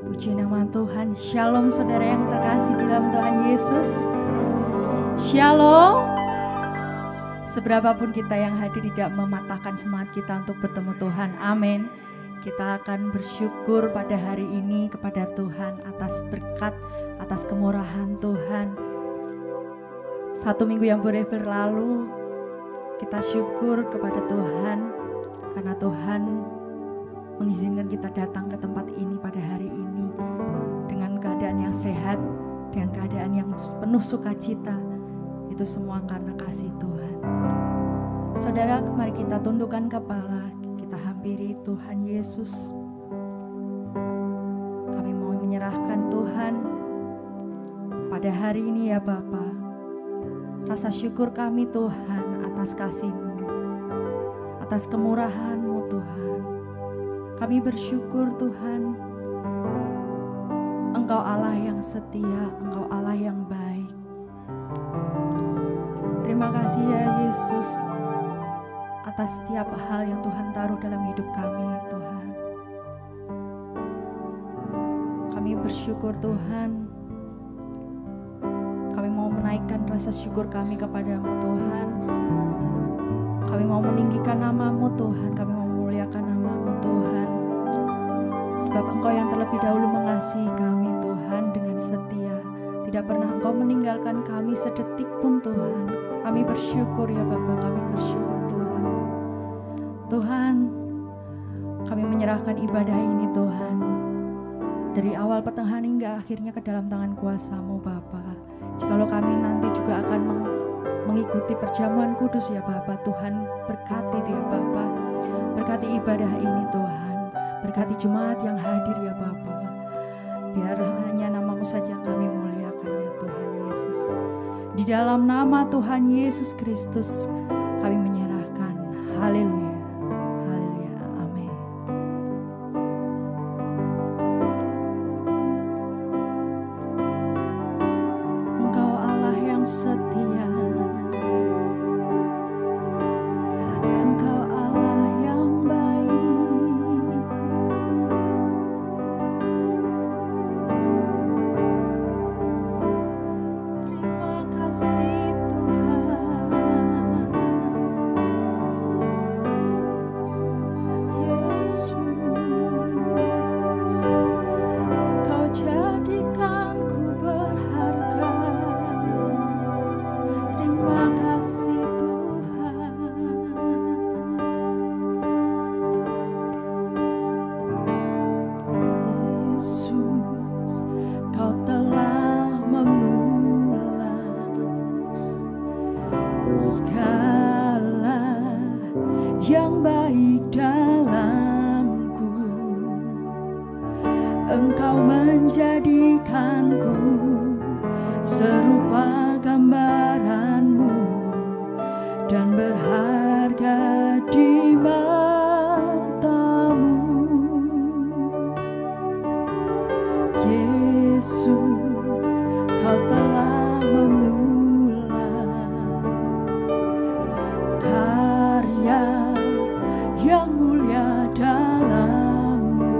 Puji nama Tuhan. Shalom saudara yang terkasih di dalam Tuhan Yesus. Shalom. Seberapapun kita yang hadir tidak mematahkan semangat kita untuk bertemu Tuhan. Amin. Kita akan bersyukur pada hari ini kepada Tuhan atas berkat, atas kemurahan Tuhan. 1 minggu yang boleh berlalu, kita syukur kepada Tuhan karena Tuhan mengizinkan kita datang ke tempat ini pada hari ini dengan keadaan yang sehat, dengan keadaan yang penuh sukacita. Itu semua karena kasih Tuhan. Saudara, mari kita tundukkan kepala, kita hampiri Tuhan Yesus. Kami mau menyerahkan Tuhan pada hari ini ya Bapa. Rasa syukur kami Tuhan atas kasih-Mu, atas kemurahan-Mu Tuhan. Kami bersyukur Tuhan, Engkau Allah yang setia, Engkau Allah yang baik. Terima kasih ya Yesus atas setiap hal yang Tuhan taruh dalam hidup kami Tuhan. Kami bersyukur Tuhan. Kami mau menaikkan rasa syukur kami kepadamu Tuhan. Kami mau meninggikan nama-Mu Tuhan. Kami mau memuliakan nama-Mu Tuhan. Sebab Engkau yang terlebih dahulu mengasihi kami Tuhan dengan setia. Tidak pernah Engkau meninggalkan kami sedetik pun Tuhan. Kami bersyukur ya Bapa, kami bersyukur Tuhan. Tuhan, kami menyerahkan ibadah ini Tuhan. Dari awal pertengahan hingga akhirnya ke dalam tangan kuasa-Mu Bapa. Jikalau kami nanti juga akan mengikuti perjamuan kudus ya Bapa, Tuhan berkati ya Bapa. Berkati ibadah ini Tuhan. Berkati jemaat yang hadir ya Bapa. Biar hanya nama-Mu saja yang kami muliakan ya Tuhan Yesus. Di dalam nama Tuhan Yesus Kristus kami menyerahkan. Haleluya. Haleluya. Amin. Engkau Allah yang setia. Engkau Allah yang baik. Terima kasih Tuhan. Yesus, Kau jadikanku berharga. Terima kasih Tuhan. Yesus, Kau telah memulai segala yang baik dalamku. Engkau menjadikanku serupa gambaran-Mu dan berharga di mata-Mu. Yesus, Kau telah memulai karya yang mulia dalamku.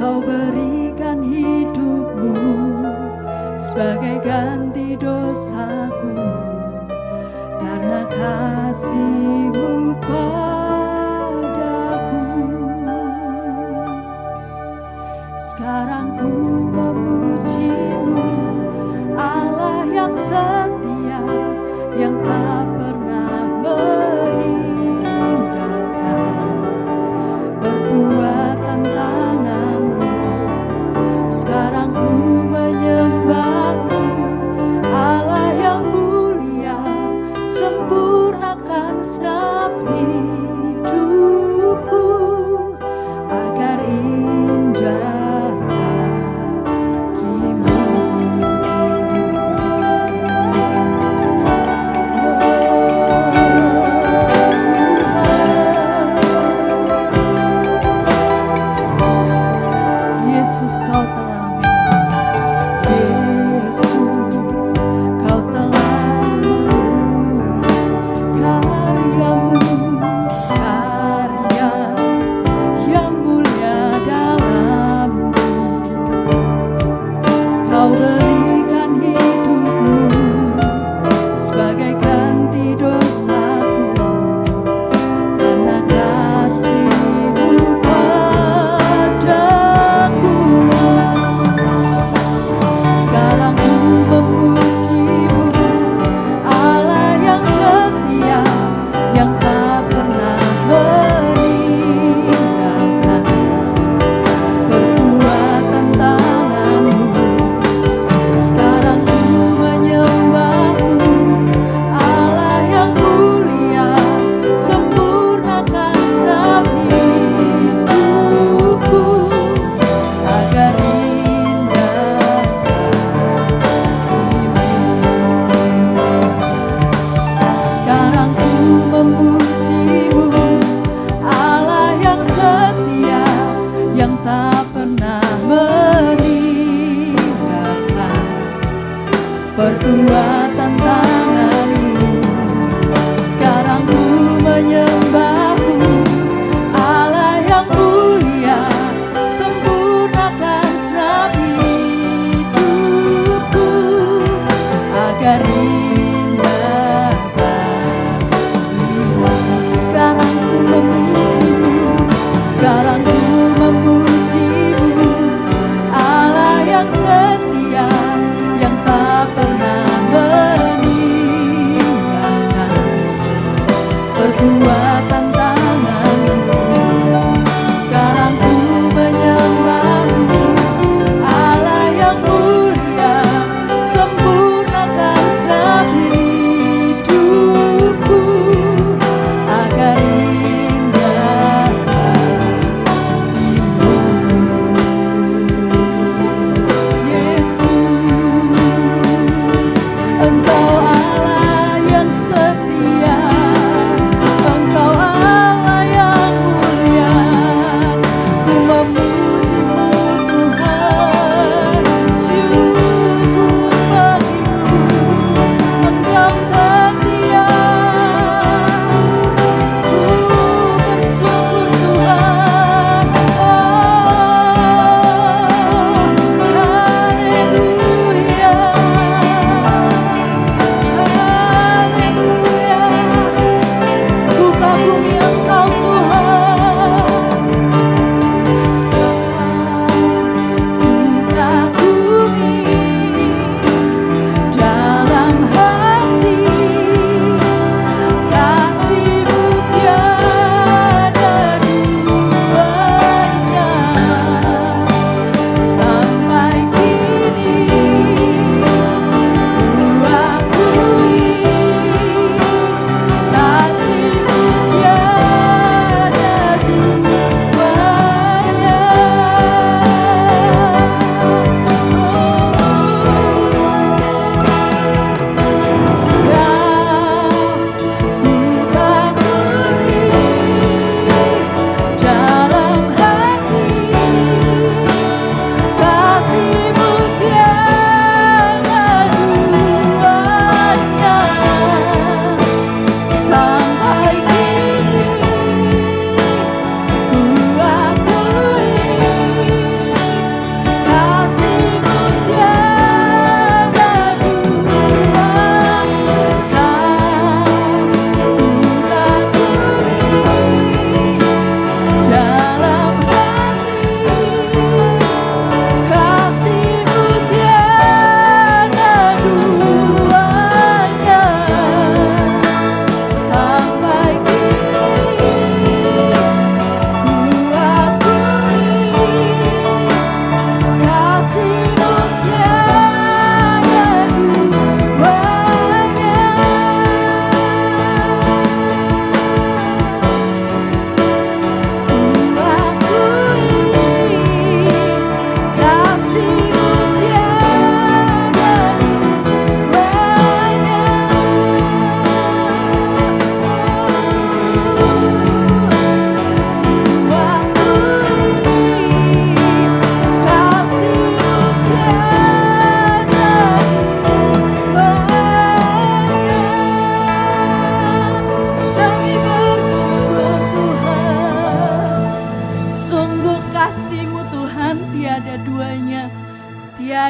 Kau berikan hidup-Mu sebagai ganti dosaku. Karena kasih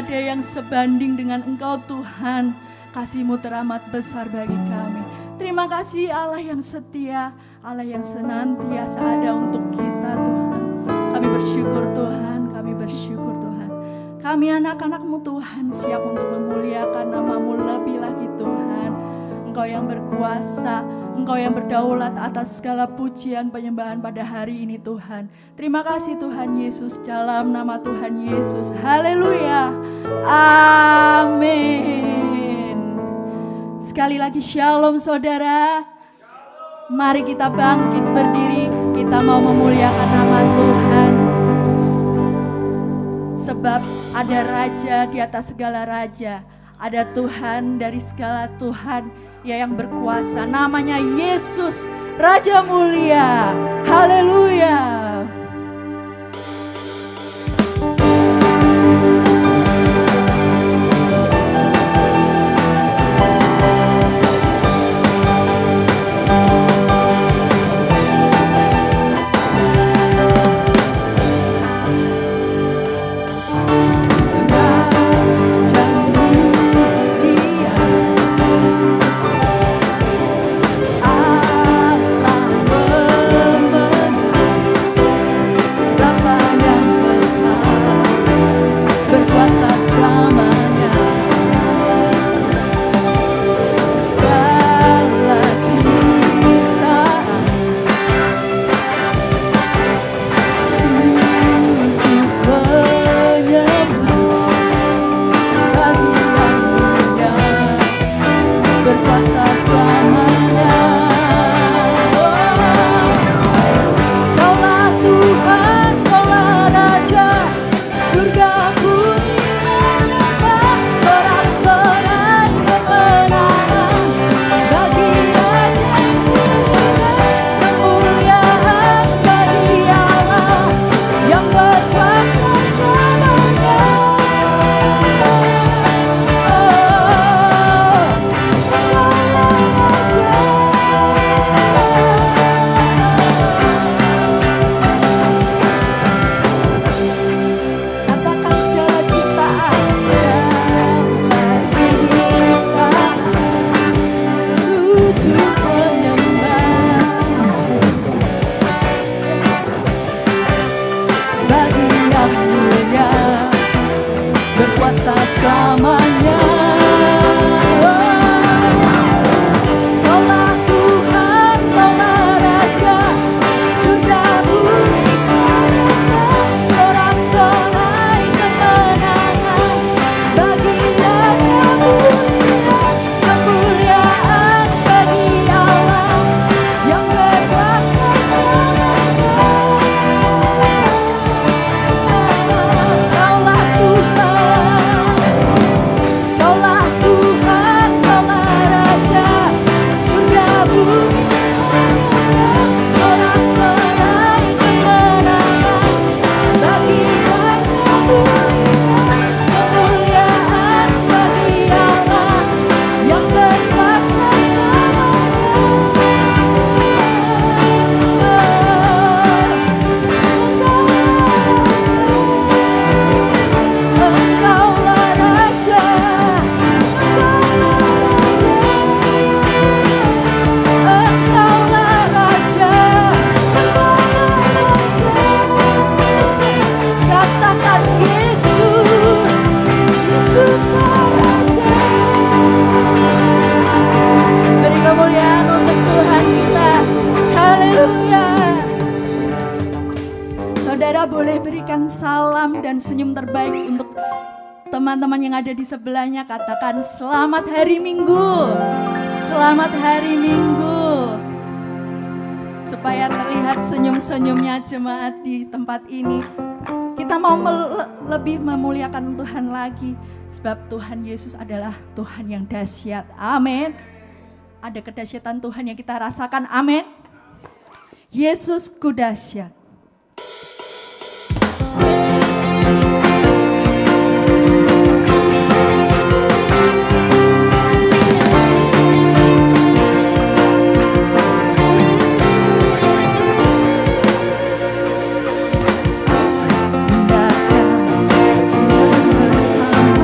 tidak ada yang sebanding dengan Engkau Tuhan. Kasih-Mu teramat besar bagi kami. Terima kasih Allah yang setia, Allah yang senantiasa ada untuk kita Tuhan. Kami bersyukur Tuhan, kami bersyukur Tuhan. Kami anak-anak-Mu Tuhan siap untuk memuliakan nama-Mu lebih lagi Tuhan. Engkau yang berkuasa, Engkau yang berdaulat atas segala pujian penyembahan pada hari ini Tuhan. Terima kasih Tuhan Yesus, dalam nama Tuhan Yesus. Haleluya. Amin. Sekali lagi shalom saudara. Mari kita bangkit berdiri. Kita mau memuliakan nama Tuhan. Sebab ada Raja di atas segala raja. Ada Tuhan dari segala Tuhan, ya yang berkuasa. Namanya Yesus, Raja mulia. Haleluya. Senyum terbaik untuk teman-teman yang ada di sebelahnya. Katakan selamat hari Minggu. Selamat hari Minggu. Supaya terlihat senyum-senyumnya jemaat di tempat ini, kita mau lebih memuliakan Tuhan lagi. Sebab Tuhan Yesus adalah Tuhan yang dahsyat. Amin. Ada kedahsyatan Tuhan yang kita rasakan. Amin. Yesusku dahsyat. Bersama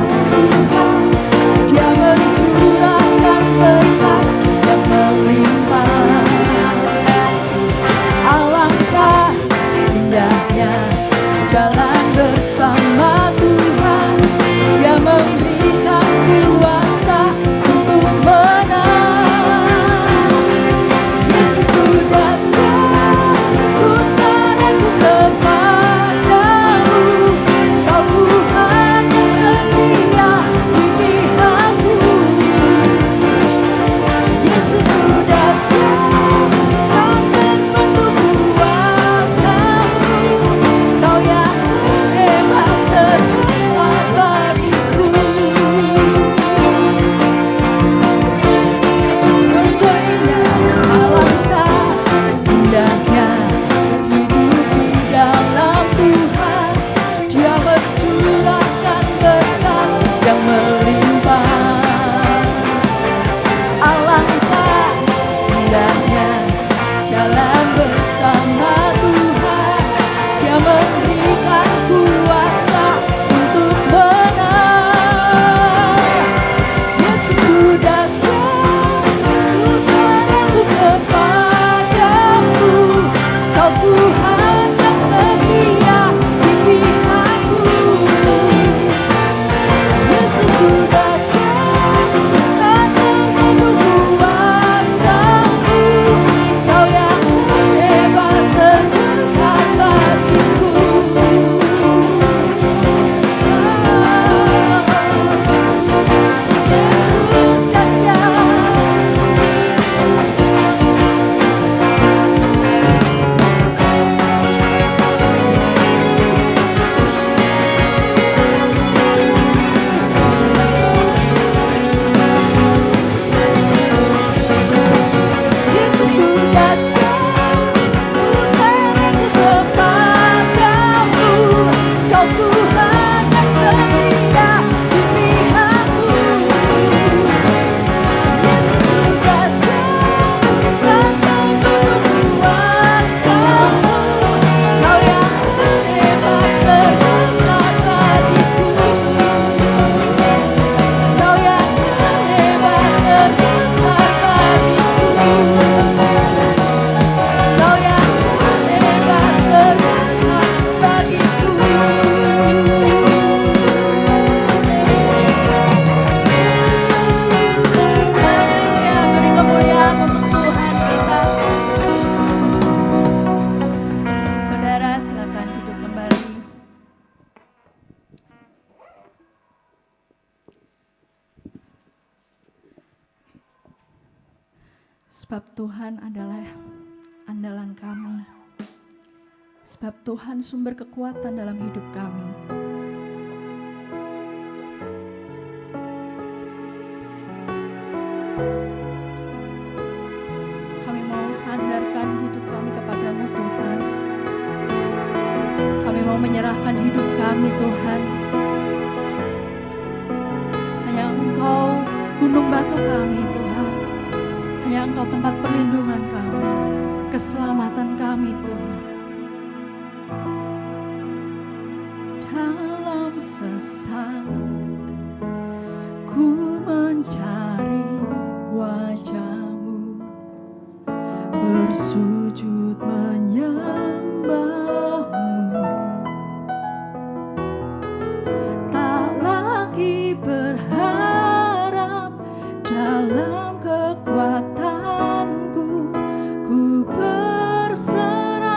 Sebab Tuhan adalah andalan kami. Sebab Tuhan sumber kekuatan dalam hidup kami. Kami mau sandarkan hidup kami kepadamu Tuhan. Kami mau menyerahkan hidup kami Tuhan. Hanya Engkau gunung batu kami Tuhan. Hanya Engkau tempat perlindungan kami, keselamatan kami Tuhan. Dalam sesak ku mencari wajah-Mu, bersujud menyembah-Mu, tak lagi berharap dalam kekuatanku, ku berserah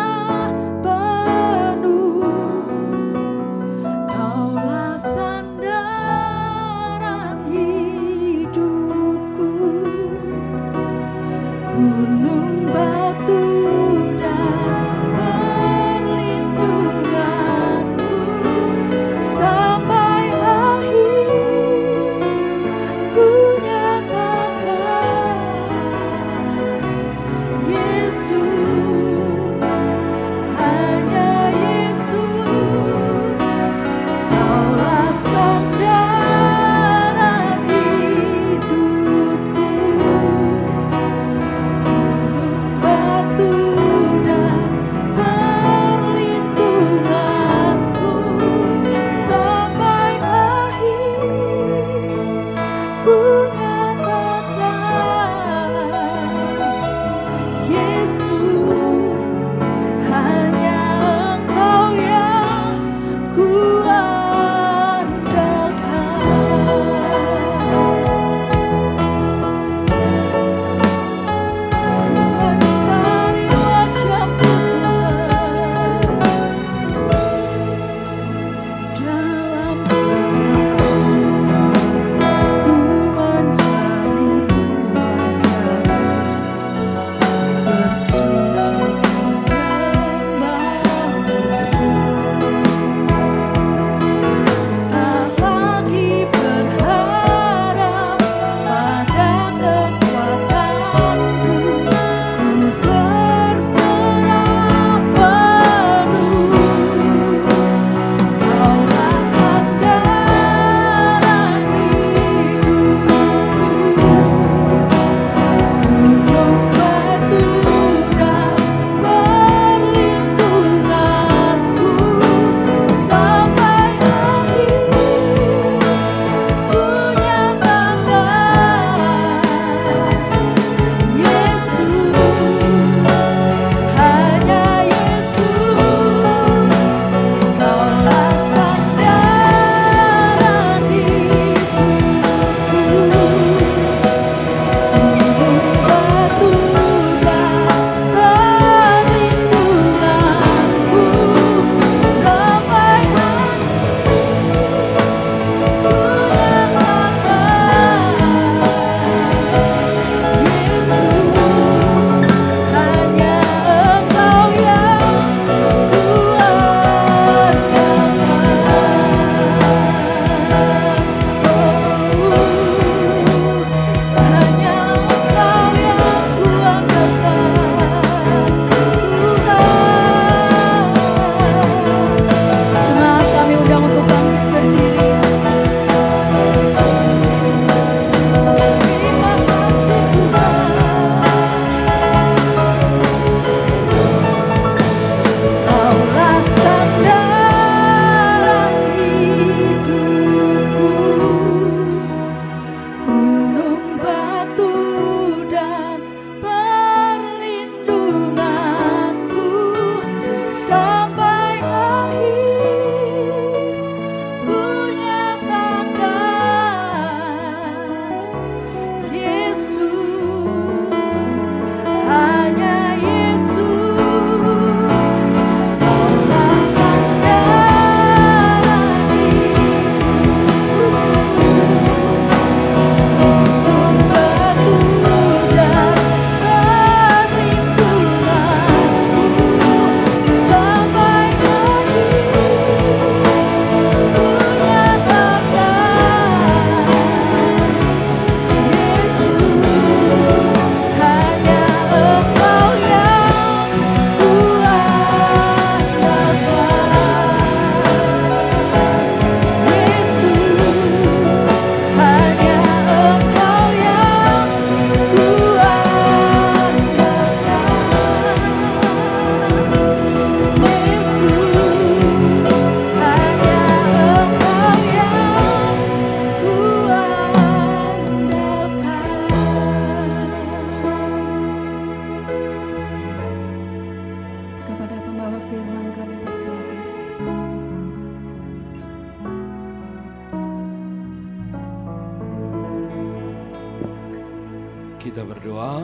kita berdoa.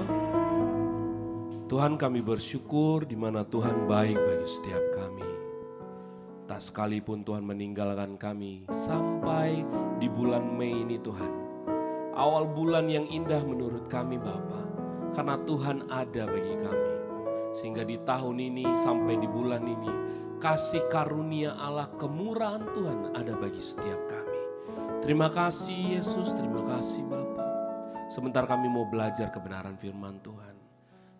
Tuhan, kami bersyukur di mana Tuhan baik bagi setiap kami. Tak sekalipun Tuhan meninggalkan kami sampai di bulan Mei ini Tuhan. Awal bulan yang indah menurut kami Bapa, karena Tuhan ada bagi kami. Sehingga di tahun ini sampai di bulan ini, kasih karunia Allah, kemurahan Tuhan ada bagi setiap kami. Terima kasih Yesus, terima kasih Bapa. Sebentar kami mau belajar kebenaran firman Tuhan.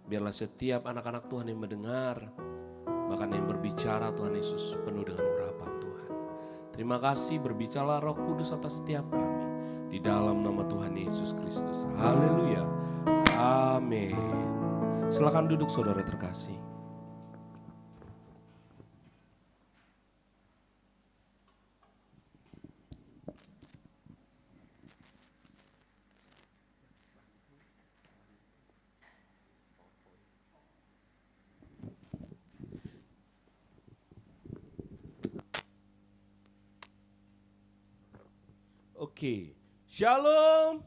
Biarlah setiap anak-anak Tuhan yang mendengar, bahkan yang berbicara Tuhan Yesus penuh dengan urapan Tuhan. Terima kasih, berbicara Roh Kudus atas setiap kami. Di dalam nama Tuhan Yesus Kristus. Haleluya. Amin. Silakan duduk saudara terkasih. Oke, shalom,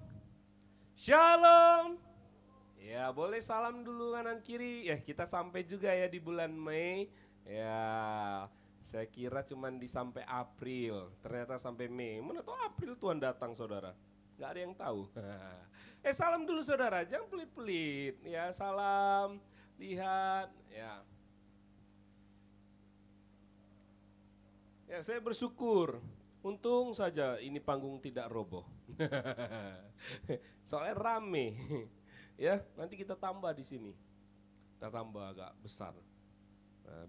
shalom. Ya boleh salam dulu kanan kiri. Ya kita sampai juga ya di bulan Mei. Ya saya kira cuman di sampai April, ternyata sampai Mei. Mana tahu April Tuhan datang saudara. Gak ada yang tahu. Salam dulu saudara, jangan pelit-pelit. Ya salam, lihat. Ya saya bersyukur. Untung saja ini panggung tidak roboh. Soalnya rame. Ya, nanti kita tambah di sini. Kita tambah agak besar.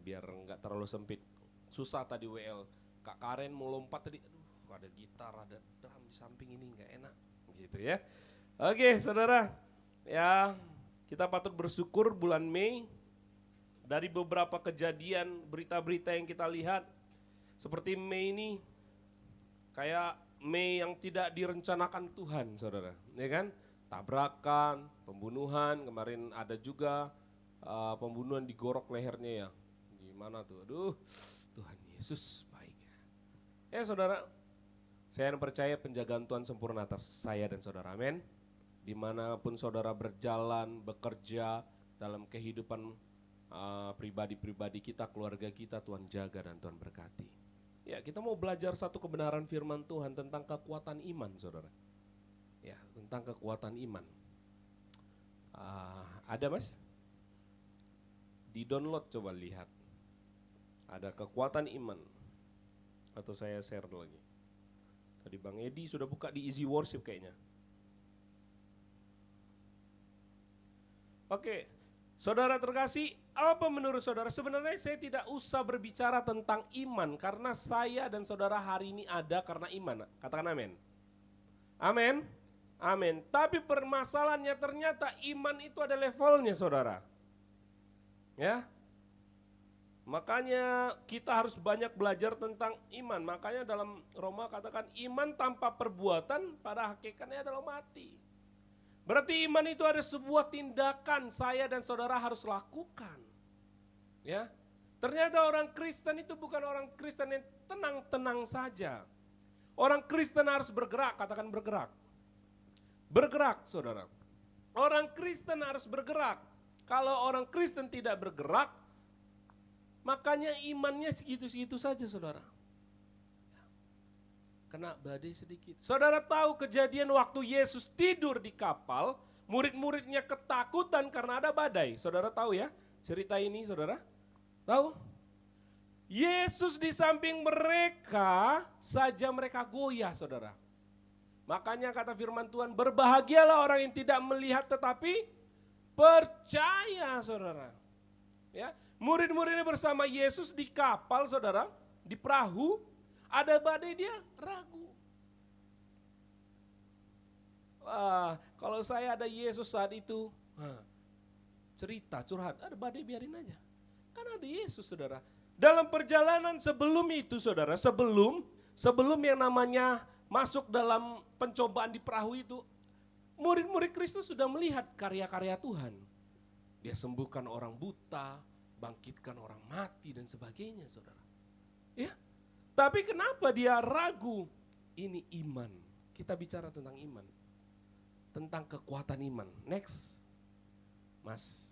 Biar enggak terlalu sempit. Susah tadi WL. Kak Karen mau lompat tadi, aduh ada gitar, ada drum di samping ini enggak enak. Gitu ya. Oke, Saudara. Ya, kita patut bersyukur bulan Mei dari beberapa kejadian, berita-berita yang kita lihat. Seperti Mei ini kayak Mei yang tidak direncanakan Tuhan, saudara, ya kan? Tabrakan, pembunuhan, kemarin ada juga pembunuhan digorok lehernya ya. Gimana tuh? Aduh, Tuhan Yesus baik. Ya saudara, saya percaya penjagaan Tuhan sempurna atas saya dan saudara, amin. Dimanapun saudara berjalan, bekerja, dalam kehidupan pribadi-pribadi kita, keluarga kita, Tuhan jaga dan Tuhan berkati. Ya, kita mau belajar satu kebenaran firman Tuhan tentang kekuatan iman, saudara. Ya, tentang kekuatan iman. Ada mas? Di download coba lihat. Ada kekuatan iman. Atau saya share lagi. Tadi Bang Edi sudah buka di Easy Worship kayaknya. Oke. Saudara terkasih, apa menurut saudara? Sebenarnya saya tidak usah berbicara tentang iman karena saya dan saudara hari ini ada karena iman. Katakan amin. Amin. Amin. Tapi permasalahannya ternyata iman itu ada levelnya saudara. Ya. Makanya kita harus banyak belajar tentang iman. Makanya dalam Roma katakan iman tanpa perbuatan pada hakikatnya adalah mati. Berarti iman itu ada sebuah tindakan saya dan saudara harus lakukan. Ya. Ternyata orang Kristen itu bukan orang Kristen yang tenang-tenang saja. Orang Kristen harus bergerak, katakan bergerak. Bergerak, saudara. Orang Kristen harus bergerak. Kalau orang Kristen tidak bergerak, makanya imannya segitu-segitu saja, saudara. Kena badai sedikit. Saudara tahu kejadian waktu Yesus tidur di kapal, murid-muridnya ketakutan karena ada badai. Saudara tahu ya cerita ini, saudara? Tahu? Yesus di samping mereka saja mereka goyah, saudara. Makanya kata firman Tuhan, berbahagialah orang yang tidak melihat tetapi percaya, saudara. Ya, murid-muridnya bersama Yesus di kapal, saudara, di perahu. Ada badai dia ragu. Wah, kalau saya ada Yesus saat itu, cerita, curhat, ada badai biarin aja. Kan ada Yesus saudara. Dalam perjalanan sebelum itu saudara, sebelum yang namanya masuk dalam pencobaan di perahu itu, murid-murid Kristus sudah melihat karya-karya Tuhan. Dia sembuhkan orang buta, bangkitkan orang mati dan sebagainya saudara. Ya. Tapi kenapa dia ragu? Ini iman. Kita bicara tentang iman. tentang kekuatan iman. Next, Mas.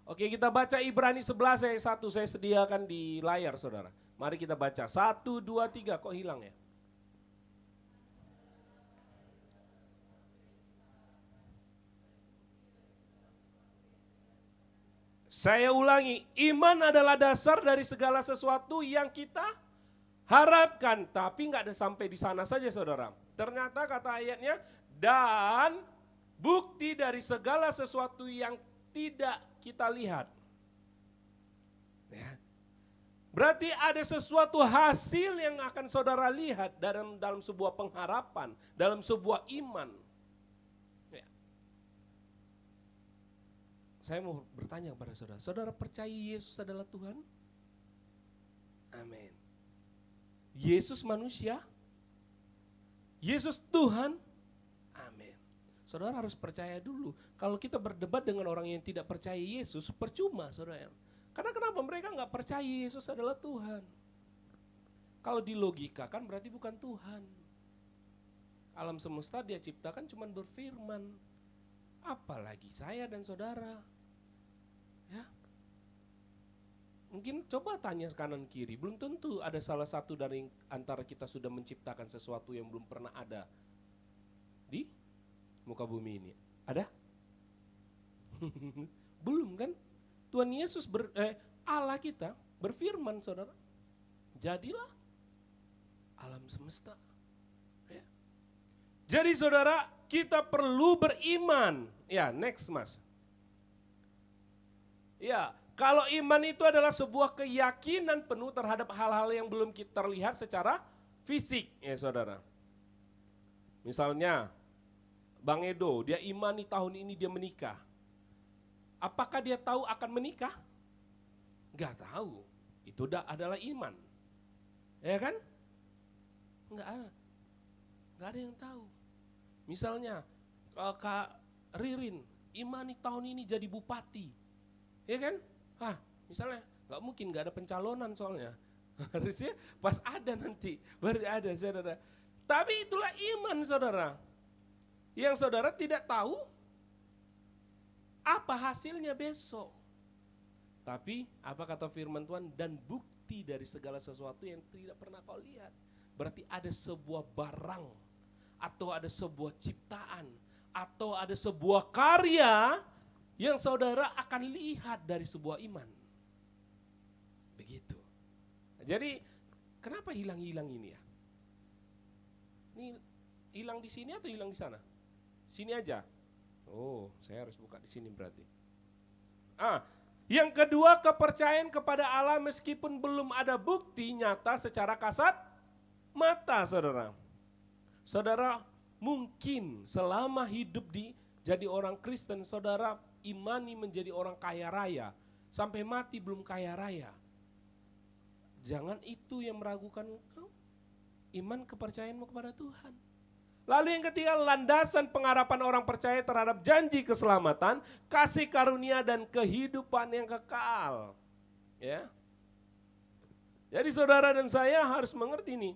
Oke, kita baca Ibrani 11 ayat 1, saya sediakan di layar saudara. Mari kita baca, 1, 2, 3, kok hilang ya? Saya ulangi, iman adalah dasar dari segala sesuatu yang kita harapkan. Tapi nggak ada sampai di sana saja saudara. Ternyata kata ayatnya, dan bukti dari segala sesuatu yang tidak kita lihat. Ya. Berarti ada sesuatu hasil yang akan saudara lihat dalam sebuah pengharapan, dalam sebuah iman. Saya mau bertanya kepada saudara, saudara percaya Yesus adalah Tuhan? Amin. Yesus manusia? Yesus Tuhan? Amin. Saudara harus percaya dulu. Kalau kita berdebat dengan orang yang tidak percaya Yesus, percuma saudara. Karena kenapa mereka nggak percaya Yesus adalah Tuhan? Kalau dilogikakan berarti bukan Tuhan. Alam semesta dia ciptakan cuma berfirman. Apalagi saya dan saudara. Ya. Mungkin coba tanya kanan kiri, belum tentu ada salah satu dari antara kita sudah menciptakan sesuatu yang belum pernah ada di muka bumi ini. Ada? Belum kan? Tuhan Yesus Allah kita berfirman saudara, jadilah alam semesta. Ya. Jadi saudara, kita perlu beriman. Ya, next Mas. Ya, kalau iman itu adalah sebuah keyakinan penuh terhadap hal-hal yang belum kita terlihat secara fisik, ya saudara. Misalnya, Bang Edo, dia imani tahun ini dia menikah. Apakah dia tahu akan menikah? Enggak tahu. Itu adalah iman. Ya kan? Enggak ada yang tahu. Misalnya, Kak Ririn, imani tahun ini jadi bupati. Ya kan? Misalnya nggak mungkin nggak ada pencalonan soalnya. Harusnya pas ada nanti, baru ada saudara. Tapi itulah iman saudara. Yang saudara tidak tahu apa hasilnya besok. Tapi apa kata firman Tuhan, dan bukti dari segala sesuatu yang tidak pernah kau lihat. Berarti ada sebuah barang, atau ada sebuah ciptaan, atau ada sebuah karya yang saudara akan lihat dari sebuah iman. Begitu. Jadi kenapa hilang-hilang ini ya? Ini hilang di sini atau hilang di sana? Sini aja. Oh, saya harus buka di sini berarti. Yang kedua, kepercayaan kepada Allah meskipun belum ada bukti nyata secara kasat mata, saudara. Saudara mungkin selama hidup jadi orang Kristen, saudara imani menjadi orang kaya raya, sampai mati belum kaya raya. Jangan itu yang meragukan engkau, iman kepercayaanmu kepada Tuhan. Lalu yang ketiga, landasan pengharapan orang percaya terhadap janji keselamatan, kasih karunia dan kehidupan yang kekal. Ya. Jadi saudara dan saya harus mengerti nih.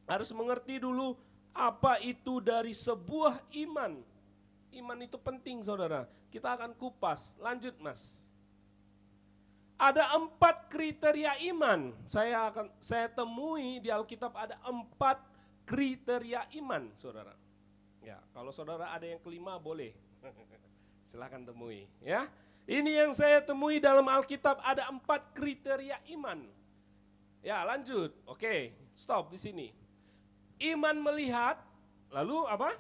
Harus mengerti dulu apa itu dari sebuah iman. Iman itu penting saudara. Kita akan kupas. Lanjut Mas. Ada 4 kriteria iman. Saya temui di Alkitab ada 4 kriteria iman saudara. Ya, kalau saudara ada yang kelima boleh. Silakan temui ya. Ini yang saya temui dalam Alkitab, ada 4 kriteria iman. Ya, lanjut. Oke, stop di sini. Iman melihat, lalu apa?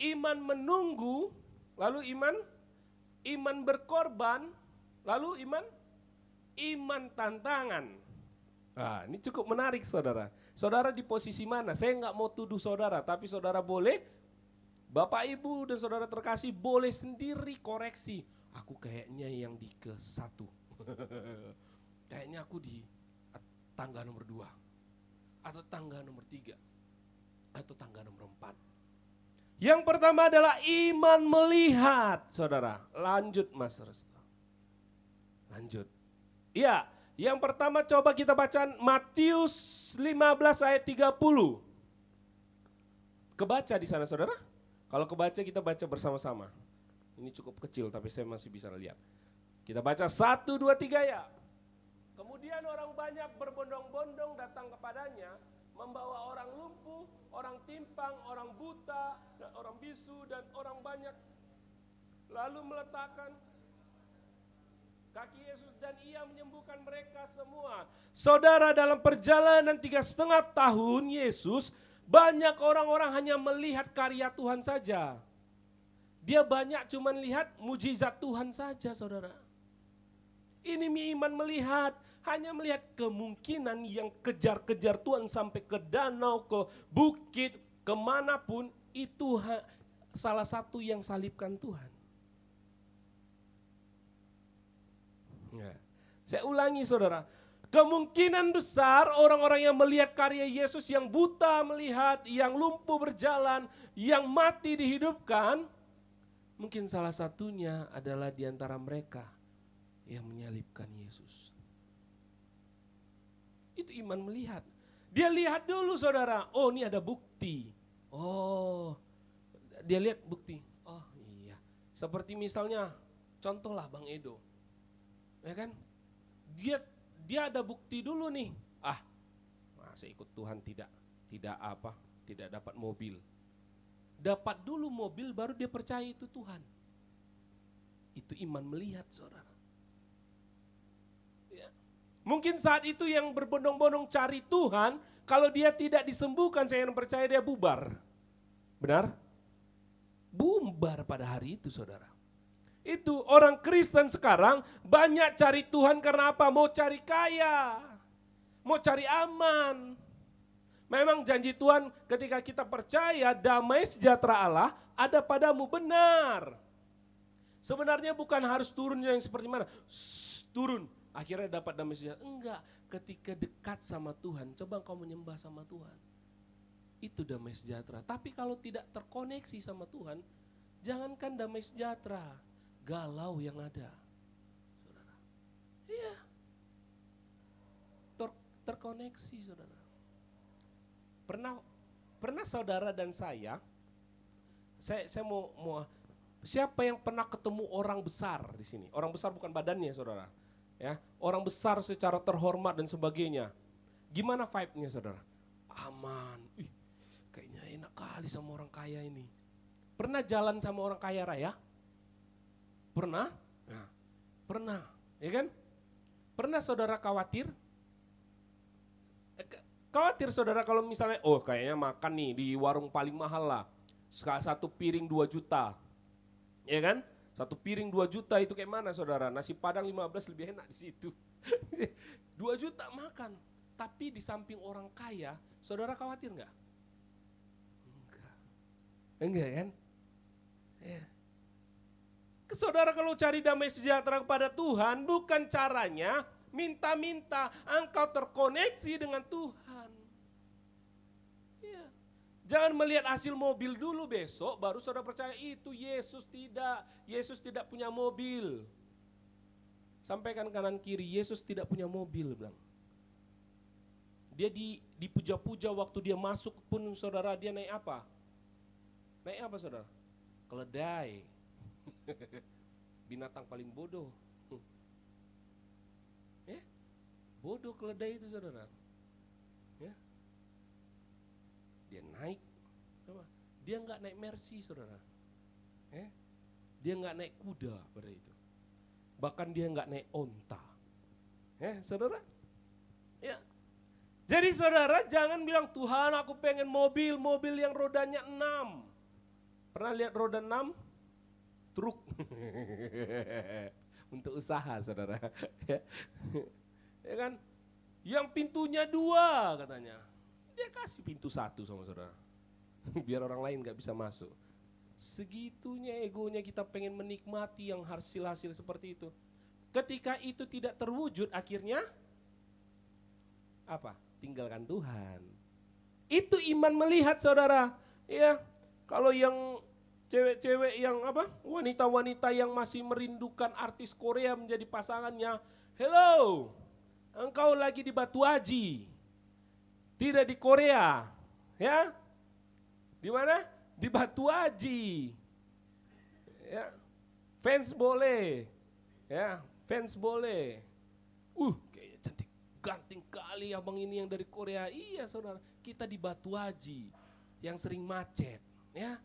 Iman menunggu, lalu iman berkorban, lalu iman tantangan. Nah, ini cukup menarik saudara. Saudara di posisi mana? Saya nggak mau tuduh saudara, tapi saudara boleh, Bapak Ibu dan saudara terkasih boleh sendiri koreksi. Aku kayaknya yang di ke-1. Kayaknya aku di tangga nomor 2. Atau tangga nomor 3. Atau tangga nomor 4. Yang pertama adalah iman melihat, saudara. Lanjut Mas Resto. Lanjut. Iya, yang pertama coba kita baca Matius 15 ayat 30. Kebaca di sana saudara? Kalau kebaca kita baca bersama-sama. Ini cukup kecil tapi saya masih bisa lihat. Kita baca 1, 2, 3 ya. Kemudian orang banyak berbondong-bondong datang kepadanya, membawa orang lumpuh, orang timpang, orang buta, dan orang bisu, dan orang banyak. Lalu meletakkan kaki Yesus dan ia menyembuhkan mereka semua. Saudara, dalam perjalanan 3,5 tahun Yesus, banyak orang-orang hanya melihat karya Tuhan saja. Dia banyak cuma lihat mujizat Tuhan saja, saudara. Ini iman melihat, hanya melihat kemungkinan yang kejar-kejar Tuhan sampai ke danau, ke bukit, kemanapun, itu salah satu yang salibkan Tuhan. Ya. Saya ulangi saudara, kemungkinan besar orang-orang yang melihat karya Yesus, yang buta melihat, yang lumpuh berjalan, yang mati dihidupkan, mungkin salah satunya adalah di antara mereka yang menyalibkan Yesus. Itu iman melihat. Dia lihat dulu saudara, oh ini ada bukti. Oh, dia lihat bukti. Oh iya, seperti misalnya contohlah Bang Edo. Ya kan? Dia ada bukti dulu nih. Ah, masa ikut Tuhan tidak dapat mobil. Dapat dulu mobil baru dia percaya itu Tuhan. Itu iman melihat saudara. Ya. Mungkin saat itu yang berbondong-bondong cari Tuhan, kalau dia tidak disembuhkan saya yang percaya dia bubar. Benar? Bubar pada hari itu saudara. Itu orang Kristen sekarang banyak cari Tuhan karena apa? Mau cari kaya, mau cari aman. Memang janji Tuhan ketika kita percaya damai sejahtera Allah ada padamu, benar. Sebenarnya bukan harus turunnya yang seperti mana, turun akhirnya dapat damai sejahtera. Enggak, ketika dekat sama Tuhan, coba kau menyembah sama Tuhan. Itu damai sejahtera. Tapi kalau tidak terkoneksi sama Tuhan, jangankan damai sejahtera, galau yang ada. Saudara. Iya. Terkoneksi saudara. Pernah saudara dan saya mau siapa yang pernah ketemu orang besar di sini? Orang besar bukan badannya saudara. Ya, orang besar secara terhormat dan sebagainya. Gimana vibe-nya saudara? Aman. Kayaknya enak kali sama orang kaya ini. Pernah jalan sama orang kaya raya? Pernah? Nah, pernah, ya kan? Pernah saudara khawatir? Khawatir saudara kalau misalnya, oh kayaknya makan nih di warung paling mahal lah. Satu piring 2 juta. Ya kan? Satu piring 2 juta itu kayak mana saudara? Nasi Padang 15 lebih enak di situ. 2 juta makan. Tapi di samping orang kaya, saudara khawatir enggak? Enggak kan? Ya. Saudara kalau cari damai sejahtera kepada Tuhan, bukan caranya minta-minta, engkau terkoneksi dengan Tuhan. Ya. Jangan melihat hasil mobil dulu, besok baru saudara percaya itu Yesus tidak punya mobil. Sampaikan kanan kiri, Yesus tidak punya mobil bilang. Dia dipuja-puja waktu dia masuk pun saudara, dia naik apa? Naik apa saudara? Keledai. Binatang paling bodoh. Bodoh keledai itu saudara. Ya. Dia naik. Dia enggak naik Mercy saudara. Dia enggak naik kuda pada itu. Bahkan dia enggak naik onta. Saudara? Ya. Jadi saudara jangan bilang Tuhan aku pengen mobil yang rodanya 6. Pernah lihat roda 6? Truk. Untuk usaha saudara. Ya kan? Yang pintunya 2 katanya. Dia kasih pintu 1 sama saudara. Biar orang lain gak bisa masuk. Segitunya egonya kita pengen menikmati yang hasil-hasil seperti itu. Ketika itu tidak terwujud akhirnya apa? Tinggalkan Tuhan. Itu iman melihat saudara. Ya, kalau yang cewek-cewek yang apa? Wanita-wanita yang masih merindukan artis Korea menjadi pasangannya. Hello. Engkau lagi di Batu Haji. Tidak di Korea. Ya. Di mana? Di Batu Haji. Ya. Fans boleh. Ya, fans boleh. Kayaknya cantik ganteng kali abang ini yang dari Korea. Iya saudara, kita di Batu Haji yang sering macet. Ya,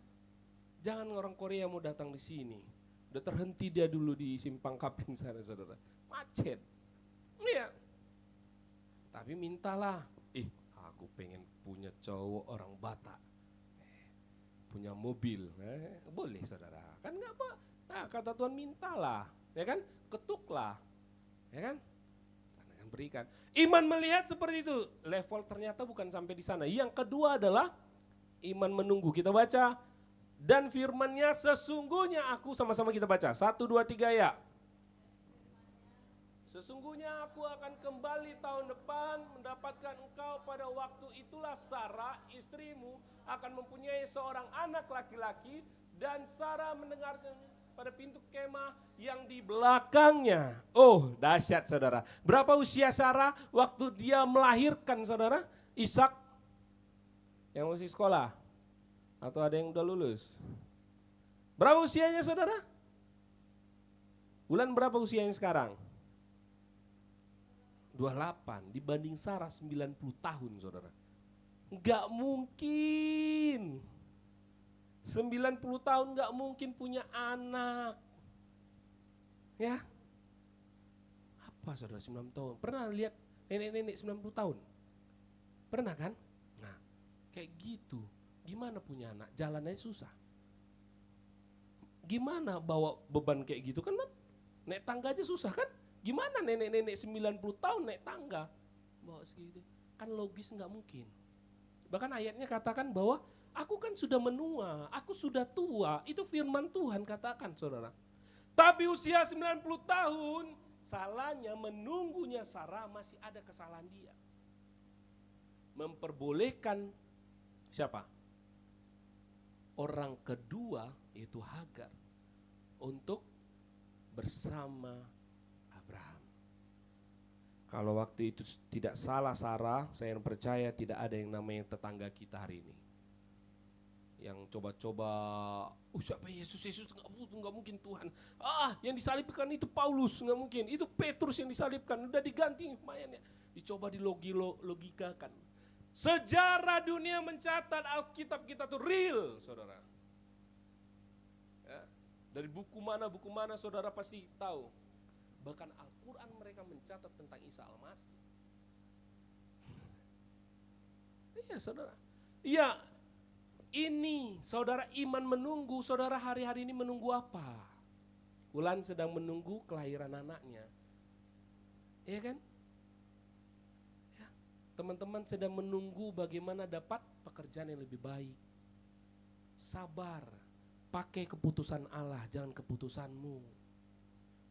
jangan orang Korea mau datang di sini. Udah terhenti dia dulu di Simpang Kapin sana saudara. Macet. Iya. Tapi mintalah. Aku pengen punya cowok orang Batak. Punya mobil. Boleh saudara. Kan enggak apa. Nah, kata Tuhan mintalah. Ya kan? Ketuklah. Ya kan? Karena akan berikan. Iman melihat seperti itu. Level ternyata bukan sampai di sana. Yang kedua adalah iman menunggu. Kita baca. Dan firman-Nya sesungguhnya aku, sama-sama kita baca. 1, 2, 3 ya. Sesungguhnya aku akan kembali tahun depan mendapatkan engkau, pada waktu itulah Sarah istrimu akan mempunyai seorang anak laki-laki, dan Sarah mendengarkan pada pintu kemah yang di belakangnya. Oh, dahsyat saudara. Berapa usia Sarah waktu dia melahirkan saudara? Ishak yang masih sekolah? Atau ada yang udah lulus? Berapa usianya saudara? Bulan berapa usianya sekarang? 28, dibanding Sarah 90 tahun saudara. Enggak mungkin. 90 tahun enggak mungkin punya anak. Ya. Apa saudara 90 tahun? Pernah lihat nenek-nenek 90 tahun? Pernah kan? Nah, kayak gitu. Gimana punya anak? Jalannya susah. Gimana bawa beban kayak gitu kan? Naik tangga aja susah kan? Gimana nenek-nenek 90 tahun naik tangga? Bawa segitu. Kan logis enggak mungkin. Bahkan ayatnya katakan bahwa aku kan sudah menua, aku sudah tua. Itu firman Tuhan katakan saudara. Tapi usia 90 tahun, salahnya menunggunya Sarah masih ada kesalahan dia. Memperbolehkan siapa? Orang kedua yaitu Hagar untuk bersama Abraham. Kalau waktu itu tidak salah Sarah, saya percaya tidak ada yang namanya tetangga kita hari ini yang coba-coba, siapa Yesus nggak mungkin Tuhan. Yang disalibkan itu Paulus, nggak mungkin. Itu Petrus yang disalibkan, udah diganti mayatnya. Dicoba dilogikakan. Sejarah dunia mencatat Alkitab kita tuh real, saudara. Ya, dari buku mana saudara pasti tahu. Bahkan Al-Quran mereka mencatat tentang Isa Al-Masih. Iya saudara. Iya, ini saudara iman menunggu. Saudara hari-hari ini menunggu apa? Wulan sedang menunggu kelahiran anaknya. Iya kan? Teman-teman sedang menunggu bagaimana dapat pekerjaan yang lebih baik. Sabar, pakai keputusan Allah, jangan keputusanmu.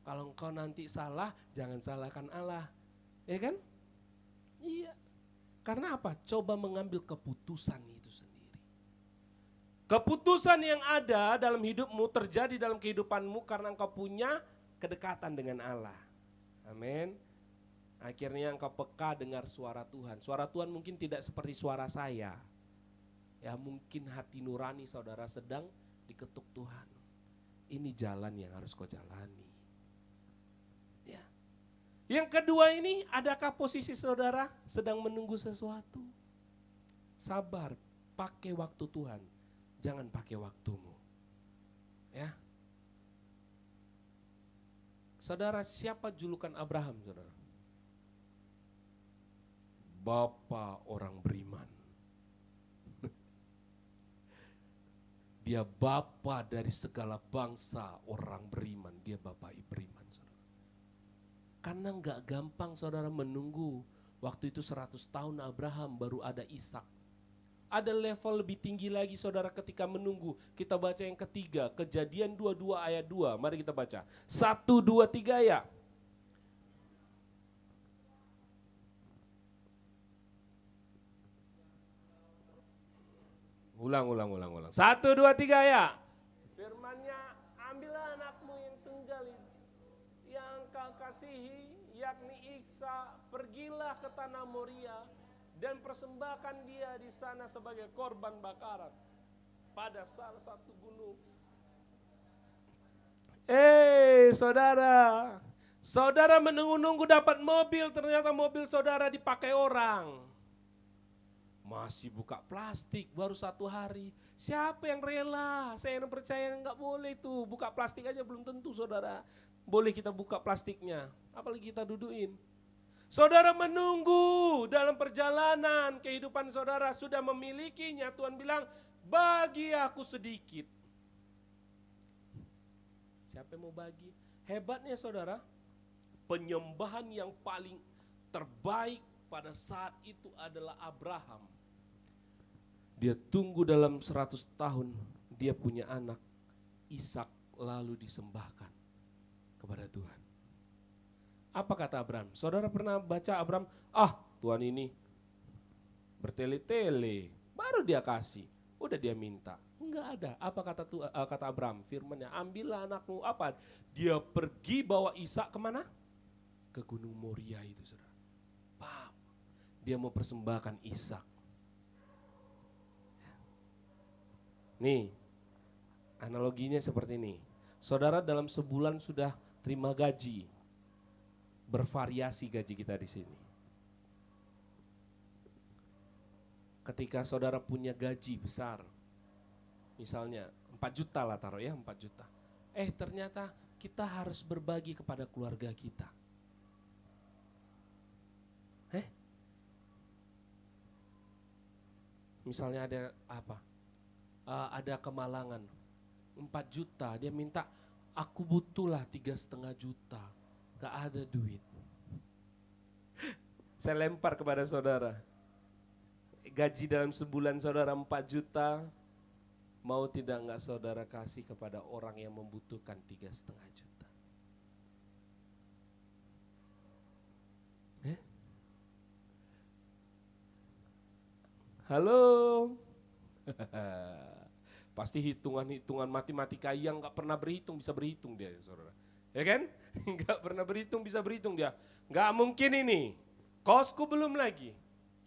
Kalau engkau nanti salah, jangan salahkan Allah. Ya kan? Iya. Karena apa? Coba mengambil keputusan itu sendiri. Keputusan yang ada dalam hidupmu terjadi dalam kehidupanmu karena engkau punya kedekatan dengan Allah. Amin. Akhirnya engkau peka dengar suara Tuhan. Suara Tuhan mungkin tidak seperti suara saya. Ya mungkin hati nurani saudara sedang diketuk Tuhan. Ini jalan yang harus kau jalani. Ya. Yang kedua ini, adakah posisi saudara sedang menunggu sesuatu? Sabar, pakai waktu Tuhan. Jangan pakai waktumu. Ya. Saudara, siapa julukan Abraham, saudara? Bapa orang beriman. Dia bapa dari segala bangsa orang beriman. Dia bapa beriman, saudara. Karena enggak gampang saudara menunggu. Waktu itu 100 tahun Abraham baru ada Ishak. Ada level lebih tinggi lagi saudara ketika menunggu. Kita baca yang ketiga, Kejadian 22 ayat 2. Mari kita baca. 1, 2, 3 ya. Ulang. 1, 2, 3 ya. Firman-Nya, ambillah anakmu yang tunggal yang kau kasihi, yakni Ishak, pergilah ke tanah Moria dan persembahkan dia di sana sebagai korban bakaran. pada salah satu gunung. Saudara, saudara menunggu-nunggu dapat mobil, ternyata mobil saudara dipakai orang. Masih buka plastik baru 1 hari. Siapa yang rela? Saya yang percaya nggak boleh tuh. Buka plastik aja belum tentu saudara. Boleh kita buka plastiknya, apalagi kita duduin. Saudara menunggu dalam perjalanan kehidupan saudara sudah memilikinya. Tuhan bilang, bagi aku sedikit. Siapa yang mau bagi? Hebatnya saudara, penyembahan yang paling terbaik pada saat itu adalah Abraham. Dia tunggu dalam 100 tahun, dia punya anak, Ishak, lalu disembahkan kepada Tuhan. Apa kata Abraham? Saudara pernah baca Abraham, Tuhan ini bertele-tele, baru dia kasih, udah dia minta. Enggak ada. Apa kata Abraham? Firman-Nya, ambillah anakmu. Apa? Dia pergi bawa Ishak kemana? Ke Gunung Moria itu, saudara. Paham? Dia mau persembahkan Ishak. Nih, analoginya seperti ini. Saudara dalam sebulan sudah terima gaji. Bervariasi gaji kita di sini. Ketika saudara punya gaji besar, misalnya 4 juta lah taruh ya, 4 juta. Ternyata kita harus berbagi kepada keluarga kita. Misalnya ada apa? Ada kemalangan 4 juta, dia minta aku butuhlah 3,5 juta, gak ada duit. Saya lempar kepada saudara, gaji dalam sebulan saudara 4 juta, mau tidak enggak saudara kasih kepada orang yang membutuhkan 3,5 juta? Halo? Pasti hitungan matematika yang gak pernah berhitung bisa berhitung dia, saudara. Ya kan? Gak pernah berhitung bisa berhitung dia. Gak mungkin ini, kosku belum lagi.